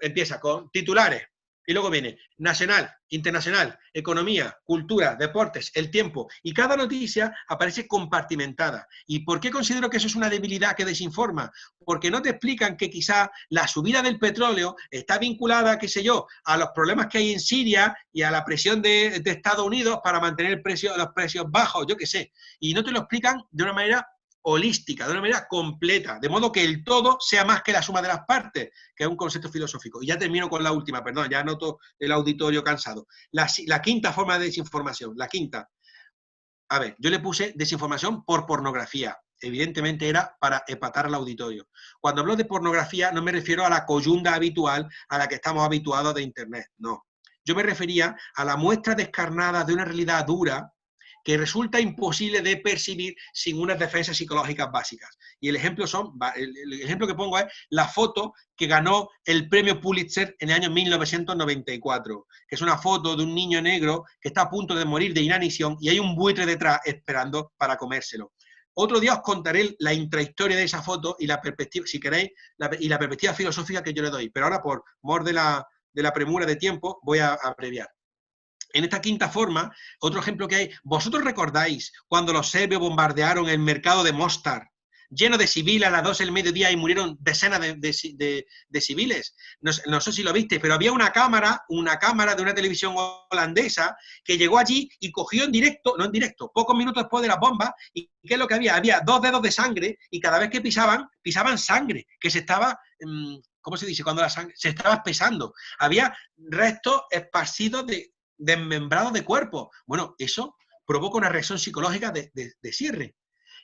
Empieza con titulares. Y luego viene nacional, internacional, economía, cultura, deportes, el tiempo. Y cada noticia aparece compartimentada. ¿Y por qué considero que eso es una debilidad que desinforma? Porque no te explican que quizá la subida del petróleo está vinculada, qué sé yo, a los problemas que hay en Siria y a la presión de Estados Unidos para mantener los precios bajos, yo qué sé. Y no te lo explican de una manera holística, de una manera completa, de modo que el todo sea más que la suma de las partes, que es un concepto filosófico. Y ya termino con la última, perdón, ya noto el auditorio cansado. La quinta forma de desinformación, la quinta. A ver, yo le puse desinformación por pornografía. Evidentemente era para empatar al auditorio. Cuando hablo de pornografía no me refiero a la coyunda habitual a la que estamos habituados de Internet, no. Yo me refería a la muestra descarnada de una realidad dura que resulta imposible de percibir sin unas defensas psicológicas básicas. Y el ejemplo que pongo es la foto que ganó el premio Pulitzer en el año 1994, que es una foto de un niño negro que está a punto de morir de inanición y hay un buitre detrás esperando para comérselo. Otro día os contaré la intrahistoria de esa foto y la perspectiva, si queréis, y la perspectiva filosófica que yo le doy. Pero ahora, por mor de la premura de tiempo, voy a abreviar. En esta quinta forma, otro ejemplo que hay, ¿vosotros recordáis cuando los serbios bombardearon el mercado de Mostar, lleno de civiles a las 12 del mediodía y murieron decenas de civiles? No sé si lo viste, pero había una cámara de una televisión holandesa que llegó allí y cogió en directo, no en directo, pocos minutos después de las bombas, y ¿qué es lo que había? Había 2 dedos de sangre y cada vez que pisaban sangre, que se estaba... ¿cómo se dice? Cuando la sangre se estaba espesando. Había restos esparcidos desmembrados de cuerpo. Bueno, eso provoca una reacción psicológica de cierre.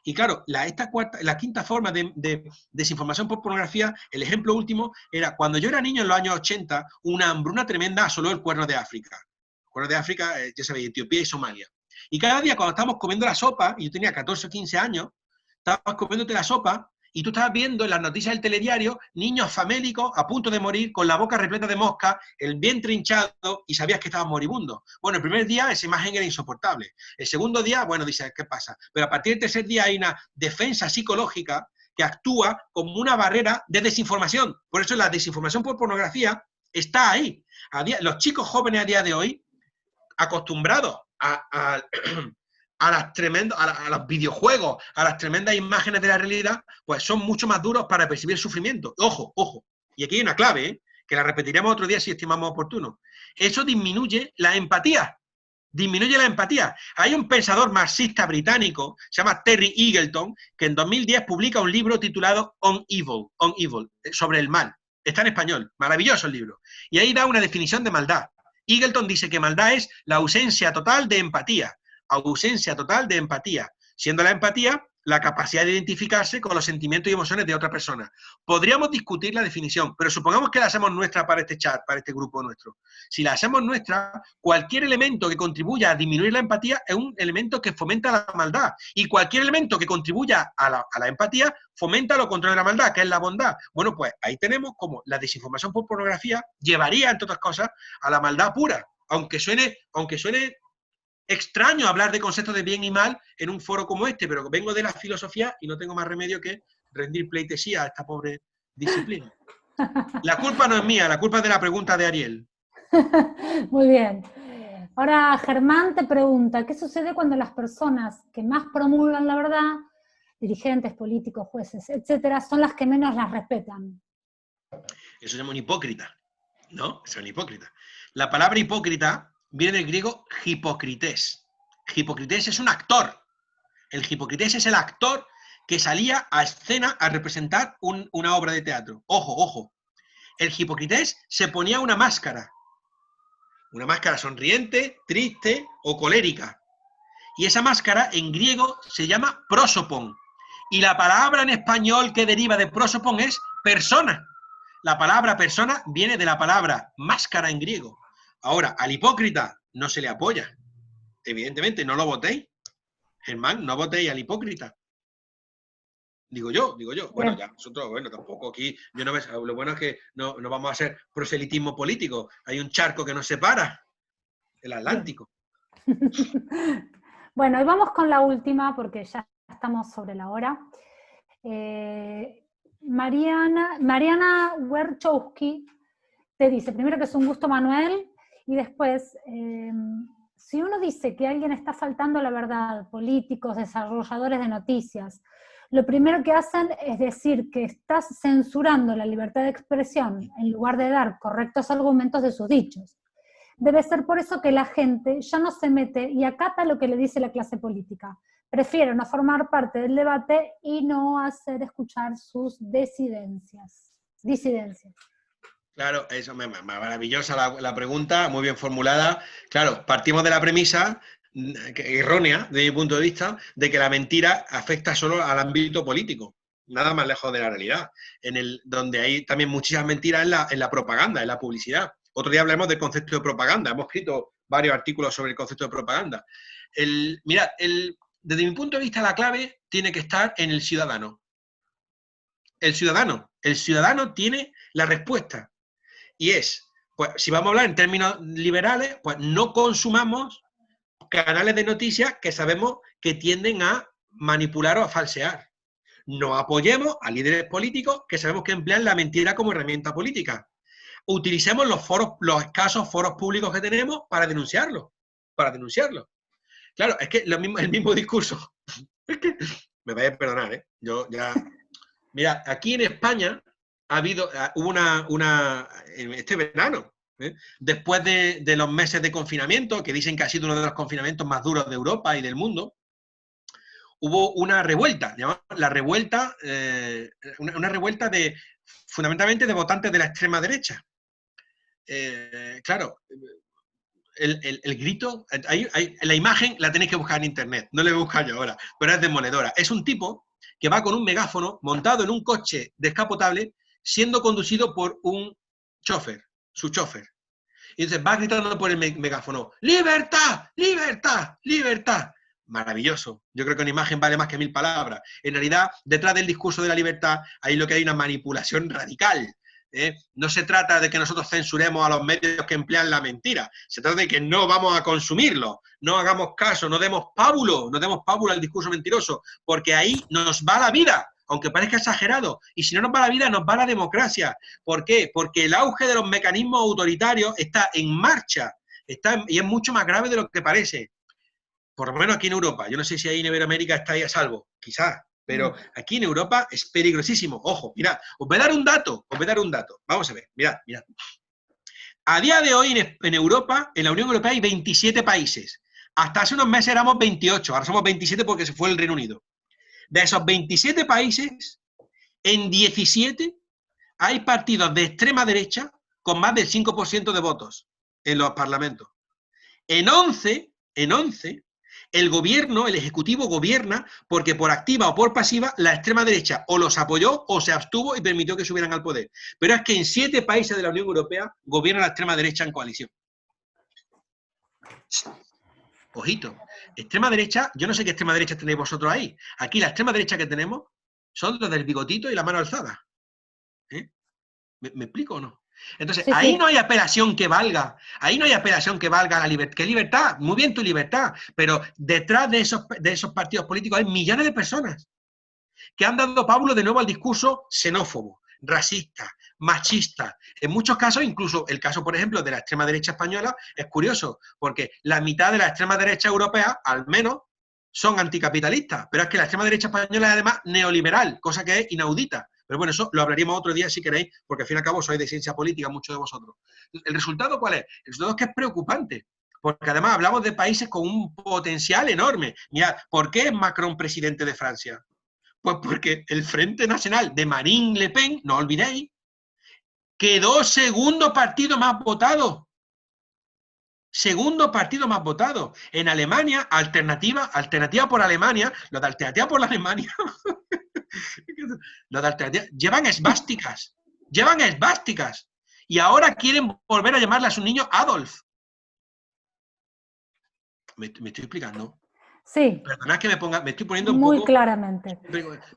Y claro, la quinta forma de desinformación por pornografía, el ejemplo último, era cuando yo era niño en los años 80, una hambruna tremenda asoló el Cuerno de África. El Cuerno de África, ya sabéis, Etiopía y Somalia. Y cada día cuando estábamos comiendo la sopa, y yo tenía 14 o 15 años, estabas comiéndote la sopa, y tú estabas viendo en las noticias del telediario niños famélicos a punto de morir, con la boca repleta de moscas, el vientre hinchado, y sabías que estaban moribundos. Bueno, el primer día esa imagen era insoportable. El segundo día, bueno, dices, ¿qué pasa? Pero a partir del tercer día hay una defensa psicológica que actúa como una barrera de desinformación. Por eso la desinformación por pornografía está ahí. Los chicos jóvenes a día de hoy, acostumbrados a los videojuegos, a las tremendas imágenes de la realidad, pues son mucho más duros para percibir el sufrimiento. Ojo, ojo. Y aquí hay una clave, que la repetiremos otro día si estimamos oportuno. Eso disminuye la empatía. Disminuye la empatía. Hay un pensador marxista británico, se llama Terry Eagleton, que en 2010 publica un libro titulado On Evil, sobre el mal. Está en español. Maravilloso el libro. Y ahí da una definición de maldad. Eagleton dice que maldad es la ausencia total de empatía. Ausencia total de empatía, siendo la empatía la capacidad de identificarse con los sentimientos y emociones de otra persona. Podríamos discutir la definición, pero supongamos que la hacemos nuestra para este chat, para este grupo nuestro. Si la hacemos nuestra, cualquier elemento que contribuya a disminuir la empatía es un elemento que fomenta la maldad, y cualquier elemento que contribuya a la empatía fomenta lo contrario de la maldad, que es la bondad. Bueno, pues ahí tenemos como la desinformación por pornografía llevaría, entre otras cosas, a la maldad pura, aunque suene extraño hablar de conceptos de bien y mal en un foro como este, pero vengo de la filosofía y no tengo más remedio que rendir pleitesía a esta pobre disciplina. La culpa no es mía, la culpa es de la pregunta de Ariel. Muy bien. Ahora Germán te pregunta, ¿qué sucede cuando las personas que más promulgan la verdad, dirigentes, políticos, jueces, etcétera, son las que menos las respetan? Eso se llama un hipócrita, ¿no? Eso es un hipócrita. La palabra hipócrita viene del griego hipocrités. Hipocrités es un actor. El hipocrités es el actor que salía a escena a representar una obra de teatro. Ojo, ojo. El hipocrités se ponía una máscara sonriente, triste o colérica. Y esa máscara en griego se llama prosopon. Y la palabra en español que deriva de prosopon es persona. La palabra persona viene de la palabra máscara en griego. Ahora, al hipócrita no se le apoya. Evidentemente, no lo votéis. Germán, no votéis al hipócrita. Digo yo. Bueno, ya nosotros, bueno, tampoco aquí, yo no veo, lo bueno es que no vamos a hacer proselitismo político. Hay un charco que nos separa, el Atlántico. Bueno, y vamos con la última, porque ya estamos sobre la hora. Mariana Werchowski te dice, primero que es un gusto, Manuel, y después, si uno dice que alguien está faltando a la verdad, políticos, desarrolladores de noticias, lo primero que hacen es decir que estás censurando la libertad de expresión en lugar de dar correctos argumentos de sus dichos. Debe ser por eso que la gente ya no se mete y acata lo que le dice la clase política. Prefiere no formar parte del debate y no hacer escuchar sus disidencias. Claro, eso es maravillosa la pregunta, muy bien formulada. Claro, partimos de la premisa errónea, desde mi punto de vista, de que la mentira afecta solo al ámbito político. Nada más lejos de la realidad. Donde hay también muchísimas mentiras en la propaganda, en la publicidad. Otro día hablaremos del concepto de propaganda. Hemos escrito varios artículos sobre el concepto de propaganda. Mirad, desde mi punto de vista, la clave tiene que estar en el ciudadano. El ciudadano tiene la respuesta. Y es, pues, si vamos a hablar en términos liberales, pues no consumamos canales de noticias que sabemos que tienden a manipular o a falsear. No apoyemos a líderes políticos que sabemos que emplean la mentira como herramienta política. Utilicemos los escasos foros públicos que tenemos para denunciarlo. Claro, es que el mismo discurso. Es que, me vais a perdonar, ¿eh? Yo ya... Mira, aquí en España hubo este verano, ¿eh? Después de los meses de confinamiento, que dicen que ha sido uno de los confinamientos más duros de Europa y del mundo, hubo una revuelta, la revuelta, una revuelta fundamentalmente de votantes de la extrema derecha. Claro, el grito, la imagen la tenéis que buscar en internet, no la voy a buscar yo ahora, pero es demoledora. Es un tipo que va con un megáfono montado en un coche descapotable, siendo conducido por un chofer, su chofer. Y entonces va gritando por el megáfono, ¡libertad! ¡Libertad! ¡Libertad! Maravilloso. Yo creo que una imagen vale más que 1000 palabras. En realidad, detrás del discurso de la libertad, hay lo que hay una manipulación radical. No se trata de que nosotros censuremos a los medios que emplean la mentira. Se trata de que no vamos a consumirlo, no hagamos caso, no demos pábulo al discurso mentiroso, porque ahí nos va la vida, aunque parezca exagerado. Y si no nos va la vida, nos va la democracia. ¿Por qué? Porque el auge de los mecanismos autoritarios está en marcha, y es mucho más grave de lo que parece. Por lo menos aquí en Europa. Yo no sé si ahí en Iberoamérica está ahí a salvo, quizás. Pero aquí en Europa es peligrosísimo. Ojo, mirad, os voy a dar un dato. Vamos a ver, mirad. A día de hoy en Europa, en la Unión Europea hay 27 países. Hasta hace unos meses éramos 28, ahora somos 27 porque se fue el Reino Unido. De esos 27 países, en 17 hay partidos de extrema derecha con más del 5% de votos en los parlamentos. En 11, el gobierno, el ejecutivo gobierna porque por activa o por pasiva la extrema derecha o los apoyó o se abstuvo y permitió que subieran al poder. Pero es que en 7 países de la Unión Europea gobierna la extrema derecha en coalición. Ojito, extrema derecha, yo no sé qué extrema derecha tenéis vosotros ahí. Aquí la extrema derecha que tenemos son los del bigotito y la mano alzada. ¿Me explico o no? Entonces, ahí no hay apelación que valga. Ahí no hay apelación que valga la libertad. ¿Qué libertad? Muy bien tu libertad. Pero detrás de esos partidos políticos hay millones de personas que han dado pábulo de nuevo al discurso xenófobo, racista, machista. En muchos casos, incluso el caso, por ejemplo, de la extrema derecha española, es curioso, porque la mitad de la extrema derecha europea, al menos, son anticapitalistas, pero es que la extrema derecha española es además neoliberal, cosa que es inaudita. Pero bueno, eso lo hablaríamos otro día si queréis, porque al fin y al cabo sois de ciencia política, muchos de vosotros. ¿El resultado cuál es? El resultado es que es preocupante, porque además hablamos de países con un potencial enorme. Mirad, ¿por qué es Macron presidente de Francia? Pues porque el Frente Nacional de Marine Le Pen, no olvidéis, quedó segundo partido más votado. Segundo partido más votado. En Alemania, alternativa por Alemania, los de alternativa por la Alemania, los de alternativa, llevan esvásticas. Y ahora quieren volver a llamarle a su niño Adolf. ¿Me estoy explicando? Sí. Perdonad que me estoy poniendo un muy poco... claramente.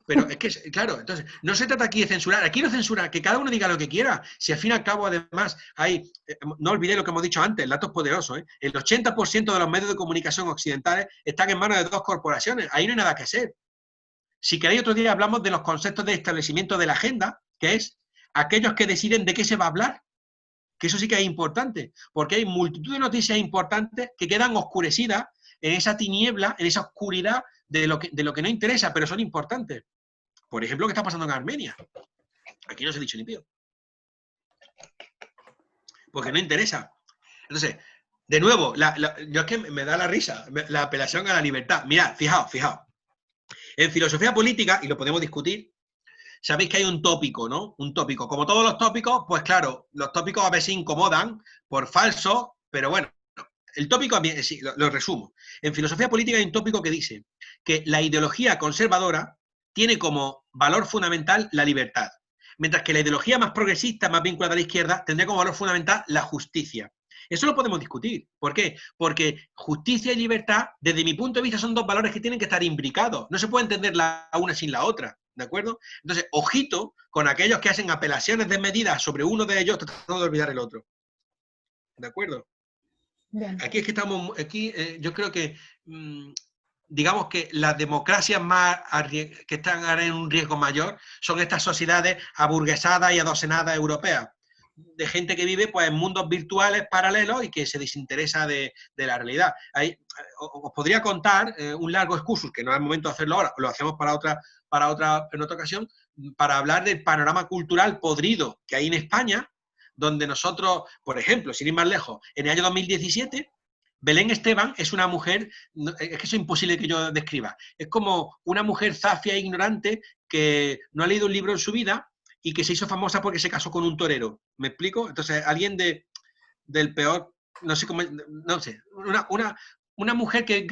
Pero es que, claro, entonces, no se trata aquí de censurar. Aquí no censura, que cada uno diga lo que quiera. Si al fin y al cabo, además, hay... no olvidéis lo que hemos dicho antes, el dato es poderoso, ¿eh? El 80% de los medios de comunicación occidentales están en manos de 2 corporaciones. Ahí no hay nada que hacer. Si queréis, otro día hablamos de los conceptos de establecimiento de la agenda, que es aquellos que deciden de qué se va a hablar. Que eso sí que es importante, porque hay multitud de noticias importantes que quedan oscurecidas en esa tiniebla, en esa oscuridad de lo que no interesa, pero son importantes. Por ejemplo, lo que está pasando en Armenia. Aquí no se ha dicho ni pío. Porque no interesa. Entonces, de nuevo, yo es que me da la risa, la apelación a la libertad. Mirad, fijaos. En filosofía política, y lo podemos discutir, sabéis que hay un tópico, ¿no? Un tópico. Como todos los tópicos, pues claro, los tópicos a veces incomodan por falso, pero bueno, el tópico, sí, lo resumo. En filosofía política hay un tópico que dice que la ideología conservadora tiene como valor fundamental la libertad, mientras que la ideología más progresista, más vinculada a la izquierda, tendría como valor fundamental la justicia. Eso lo podemos discutir. ¿Por qué? Porque justicia y libertad, desde mi punto de vista, son 2 valores que tienen que estar imbricados. No se puede entender la una sin la otra. ¿De acuerdo? Entonces, ojito con aquellos que hacen apelaciones desmedidas sobre uno de ellos tratando de olvidar el otro. ¿De acuerdo? Bien. Aquí es que estamos, yo creo que, digamos que las democracias más que están en un riesgo mayor son estas sociedades aburguesadas y adocenadas europeas, de gente que vive pues, en mundos virtuales paralelos y que se desinteresa de la realidad. Os podría contar un largo excursus, que no es el momento de hacerlo ahora, lo hacemos en otra ocasión, para hablar del panorama cultural podrido que hay en España, donde nosotros, por ejemplo, sin ir más lejos, en el año 2017, Belén Esteban es una mujer, es que eso es imposible que yo describa, es como una mujer zafia e ignorante que no ha leído un libro en su vida y que se hizo famosa porque se casó con un torero. ¿Me explico? Entonces, alguien del peor, no sé cómo, no sé, una mujer que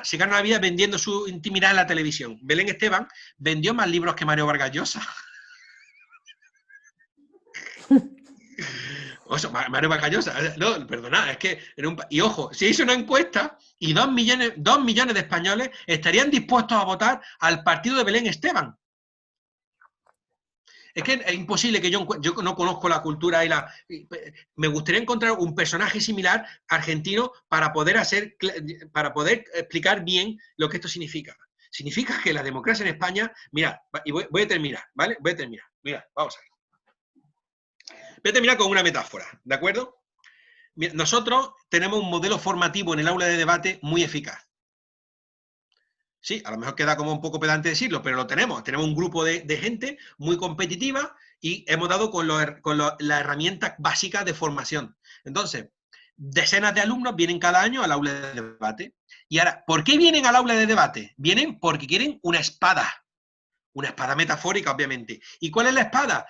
se gana la vida vendiendo su intimidad en la televisión. Belén Esteban vendió más libros que Mario Vargas Llosa. O sea, Mario Vargas Llosa, no, perdonad, es que y ojo, se hizo una encuesta y 2 millones de españoles estarían dispuestos a votar al partido de Belén Esteban. Es que es imposible que yo no conozco la cultura me gustaría encontrar un personaje similar argentino para poder explicar bien lo que esto significa. Significa que la democracia en España, mirad, y voy a terminar, ¿vale? Voy a terminar. Mirad, vamos a ver. Voy a terminar con una metáfora, ¿de acuerdo? Nosotros tenemos un modelo formativo en el aula de debate muy eficaz. Sí, a lo mejor queda como un poco pedante decirlo, pero lo tenemos. Tenemos un grupo de gente muy competitiva y hemos dado con la herramienta básica de formación. Entonces, decenas de alumnos vienen cada año al aula de debate. Y ahora, ¿por qué vienen al aula de debate? Vienen porque quieren una espada metafórica, obviamente. ¿Y cuál es la espada?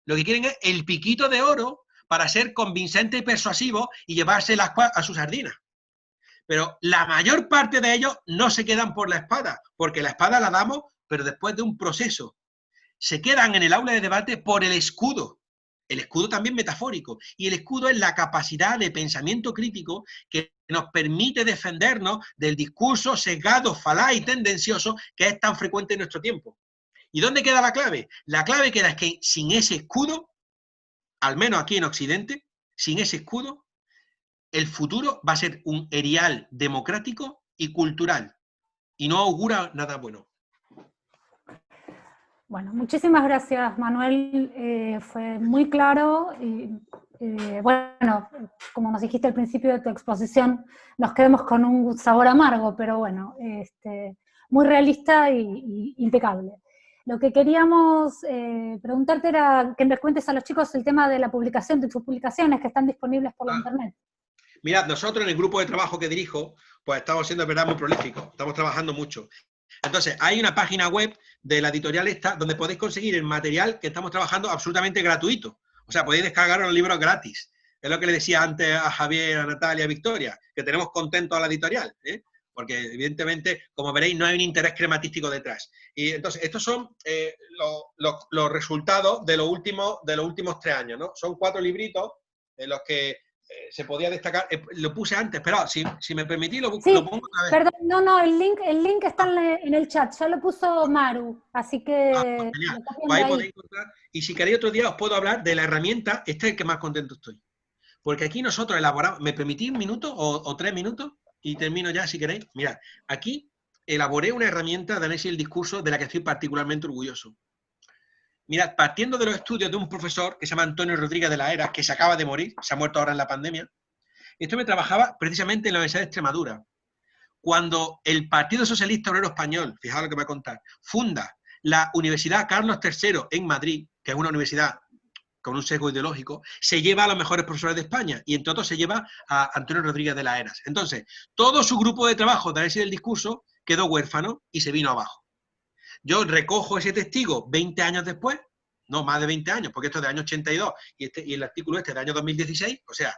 Lo que quieren es el piquito de oro para ser convincente y persuasivo y llevarse las a su sardina. Pero la mayor parte de ellos no se quedan por la espada, porque la espada la damos, pero después de un proceso. Se quedan en el aula de debate por el escudo también metafórico, y el escudo es la capacidad de pensamiento crítico que nos permite defendernos del discurso sesgado, falaz y tendencioso que es tan frecuente en nuestro tiempo. ¿Y dónde queda la clave? La clave queda es que sin ese escudo, al menos aquí en Occidente, sin ese escudo, el futuro va a ser un erial democrático y cultural, y no augura nada bueno. Bueno, muchísimas gracias, Manuel. Fue muy claro y, bueno, como nos dijiste al principio de tu exposición, nos quedamos con un sabor amargo, pero bueno, muy realista y impecable. Lo que queríamos preguntarte era que les cuentes a los chicos el tema de la publicación, de tus publicaciones que están disponibles por la internet. Mirad, nosotros en el grupo de trabajo que dirijo, pues estamos siendo, de verdad, muy prolíficos, estamos trabajando mucho. Entonces, hay una página web de la editorial esta donde podéis conseguir el material que estamos trabajando absolutamente gratuito. O sea, podéis descargar los libros gratis. Es lo que le decía antes a Javier, a Natalia, a Victoria, que tenemos contento a la editorial, ¿eh? Porque evidentemente, como veréis, no hay un interés crematístico detrás. Y entonces, estos son los resultados de los últimos 3 años, ¿no? Son 4 libritos en los que se podía destacar. Lo puse antes, pero si me permitís, lo pongo otra vez. Perdón, no, el link está en el chat, ya lo puso Maru, así que... Genial. Pues ahí podéis encontrar. Y si queréis otro día os puedo hablar de la herramienta, este es el que más contento estoy. Porque aquí nosotros elaboramos, ¿me permitís 1 minuto o 3 minutos? Y termino ya si queréis. Mirad, aquí elaboré una herramienta de análisis del discurso de la que estoy particularmente orgulloso. Mirad, partiendo de los estudios de un profesor que se llama Antonio Rodríguez de la Era, que se acaba de morir, se ha muerto ahora en la pandemia, esto me trabajaba precisamente en la Universidad de Extremadura. Cuando el Partido Socialista Obrero Español, fijaos lo que voy a contar, funda la Universidad Carlos III en Madrid, que es una universidad con un sesgo ideológico, se lleva a los mejores profesores de España, y entre otros se lleva a Antonio Rodríguez de la Heras. Entonces, todo su grupo de trabajo de análisis del discurso quedó huérfano y se vino abajo. Yo recojo ese testigo 20 años después, no, más de 20 años, porque esto es del año 82 y el artículo este es del año 2016, o sea,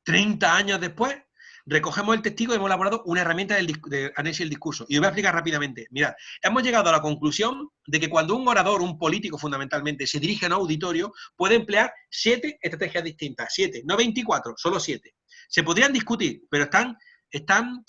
30 años después, recogemos el testigo y hemos elaborado una herramienta de análisis del discurso. Y os voy a explicar rápidamente. Mirad, hemos llegado a la conclusión de que cuando un orador, un político fundamentalmente, se dirige a un auditorio, puede emplear 7 estrategias distintas. 7, no 24, solo 7. Se podrían discutir, pero están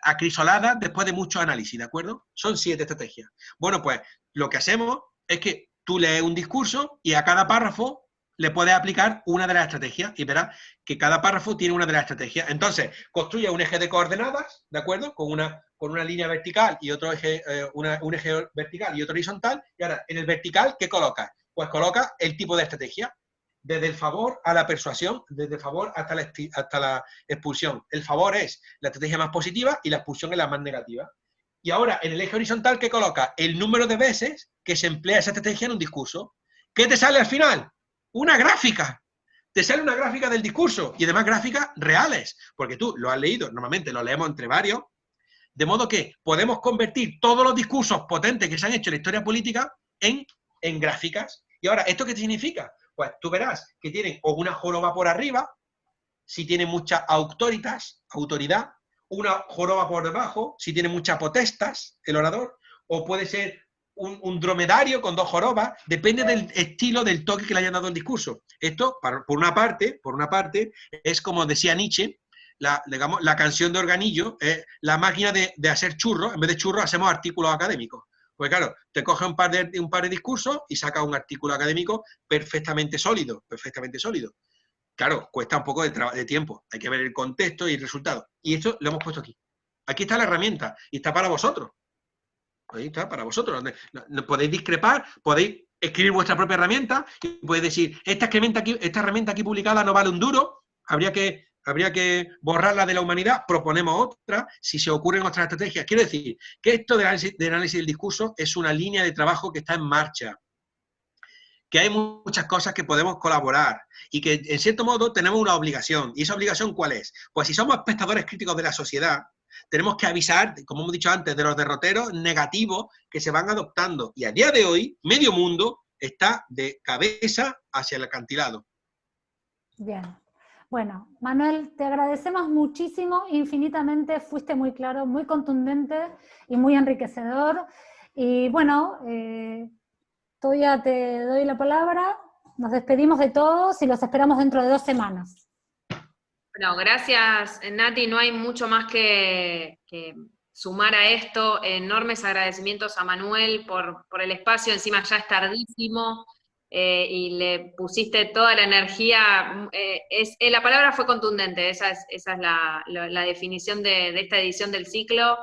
acrisoladas después de mucho análisis, ¿de acuerdo? Son 7 estrategias. Bueno, pues lo que hacemos es que tú lees un discurso y a cada párrafo le puedes aplicar una de las estrategias y verás que cada párrafo tiene una de las estrategias. Entonces, construye un eje de coordenadas, ¿de acuerdo? Con una línea vertical y otro eje, un eje vertical y otro horizontal. Y ahora, en el vertical, ¿qué colocas? Pues coloca el tipo de estrategia. Desde el favor a la persuasión, desde el favor hasta la expulsión. El favor es la estrategia más positiva y la expulsión es la más negativa. Y ahora, en el eje horizontal, ¿qué coloca? El número de veces que se emplea esa estrategia en un discurso. ¿Qué te sale al final? Una gráfica. Te sale una gráfica del discurso y además gráficas reales, porque tú lo has leído, normalmente lo leemos entre varios, de modo que podemos convertir todos los discursos potentes que se han hecho en la historia política en gráficas. Y ahora, ¿esto qué significa? Pues tú verás que tienen o una joroba por arriba, si tiene mucha autoridad, una joroba por debajo, si tiene muchas potestas, el orador, o puede ser un dromedario con 2 jorobas, depende del estilo, del toque que le hayan dado el discurso. Esto, por una parte, es como decía Nietzsche, digamos, la canción de organillo, la máquina de hacer churros, en vez de churros hacemos artículos académicos. Pues claro, te coge un par de discursos y saca un artículo académico perfectamente sólido, Claro, cuesta un poco de tiempo, hay que ver el contexto y el resultado. Y esto lo hemos puesto aquí. Aquí está la herramienta y está para vosotros. Ahí está, para vosotros. Podéis discrepar, podéis escribir vuestra propia herramienta y podéis decir, esta herramienta aquí publicada no vale un duro, habría que borrarla de la humanidad, proponemos otra, si se ocurren otras estrategias. Quiero decir que esto del análisis del discurso es una línea de trabajo que está en marcha, que hay muchas cosas que podemos colaborar y que en cierto modo tenemos una obligación. ¿Y esa obligación cuál es? Pues si somos espectadores críticos de la sociedad, tenemos que avisar, como hemos dicho antes, de los derroteros negativos que se van adoptando. Y a día de hoy, medio mundo está de cabeza hacia el acantilado. Bien. Bueno, Manuel, te agradecemos muchísimo, infinitamente, fuiste muy claro, muy contundente y muy enriquecedor. Y bueno, todavía te doy la palabra, nos despedimos de todos y los esperamos dentro de 2 semanas. Bueno, gracias, Nati, no hay mucho más que sumar a esto. Enormes agradecimientos a Manuel por el espacio, encima ya es tardísimo, y le pusiste toda la energía. La palabra fue contundente, esa es la definición de esta edición del ciclo.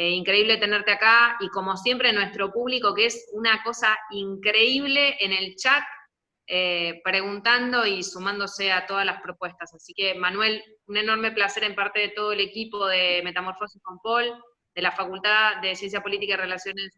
Increíble tenerte acá, y como siempre nuestro público, que es una cosa increíble en el chat, preguntando y sumándose a todas las propuestas. Así que, Manuel, un enorme placer en parte de todo el equipo de Metamorfosis con Paul, de la Facultad de Ciencia Política y Relaciones,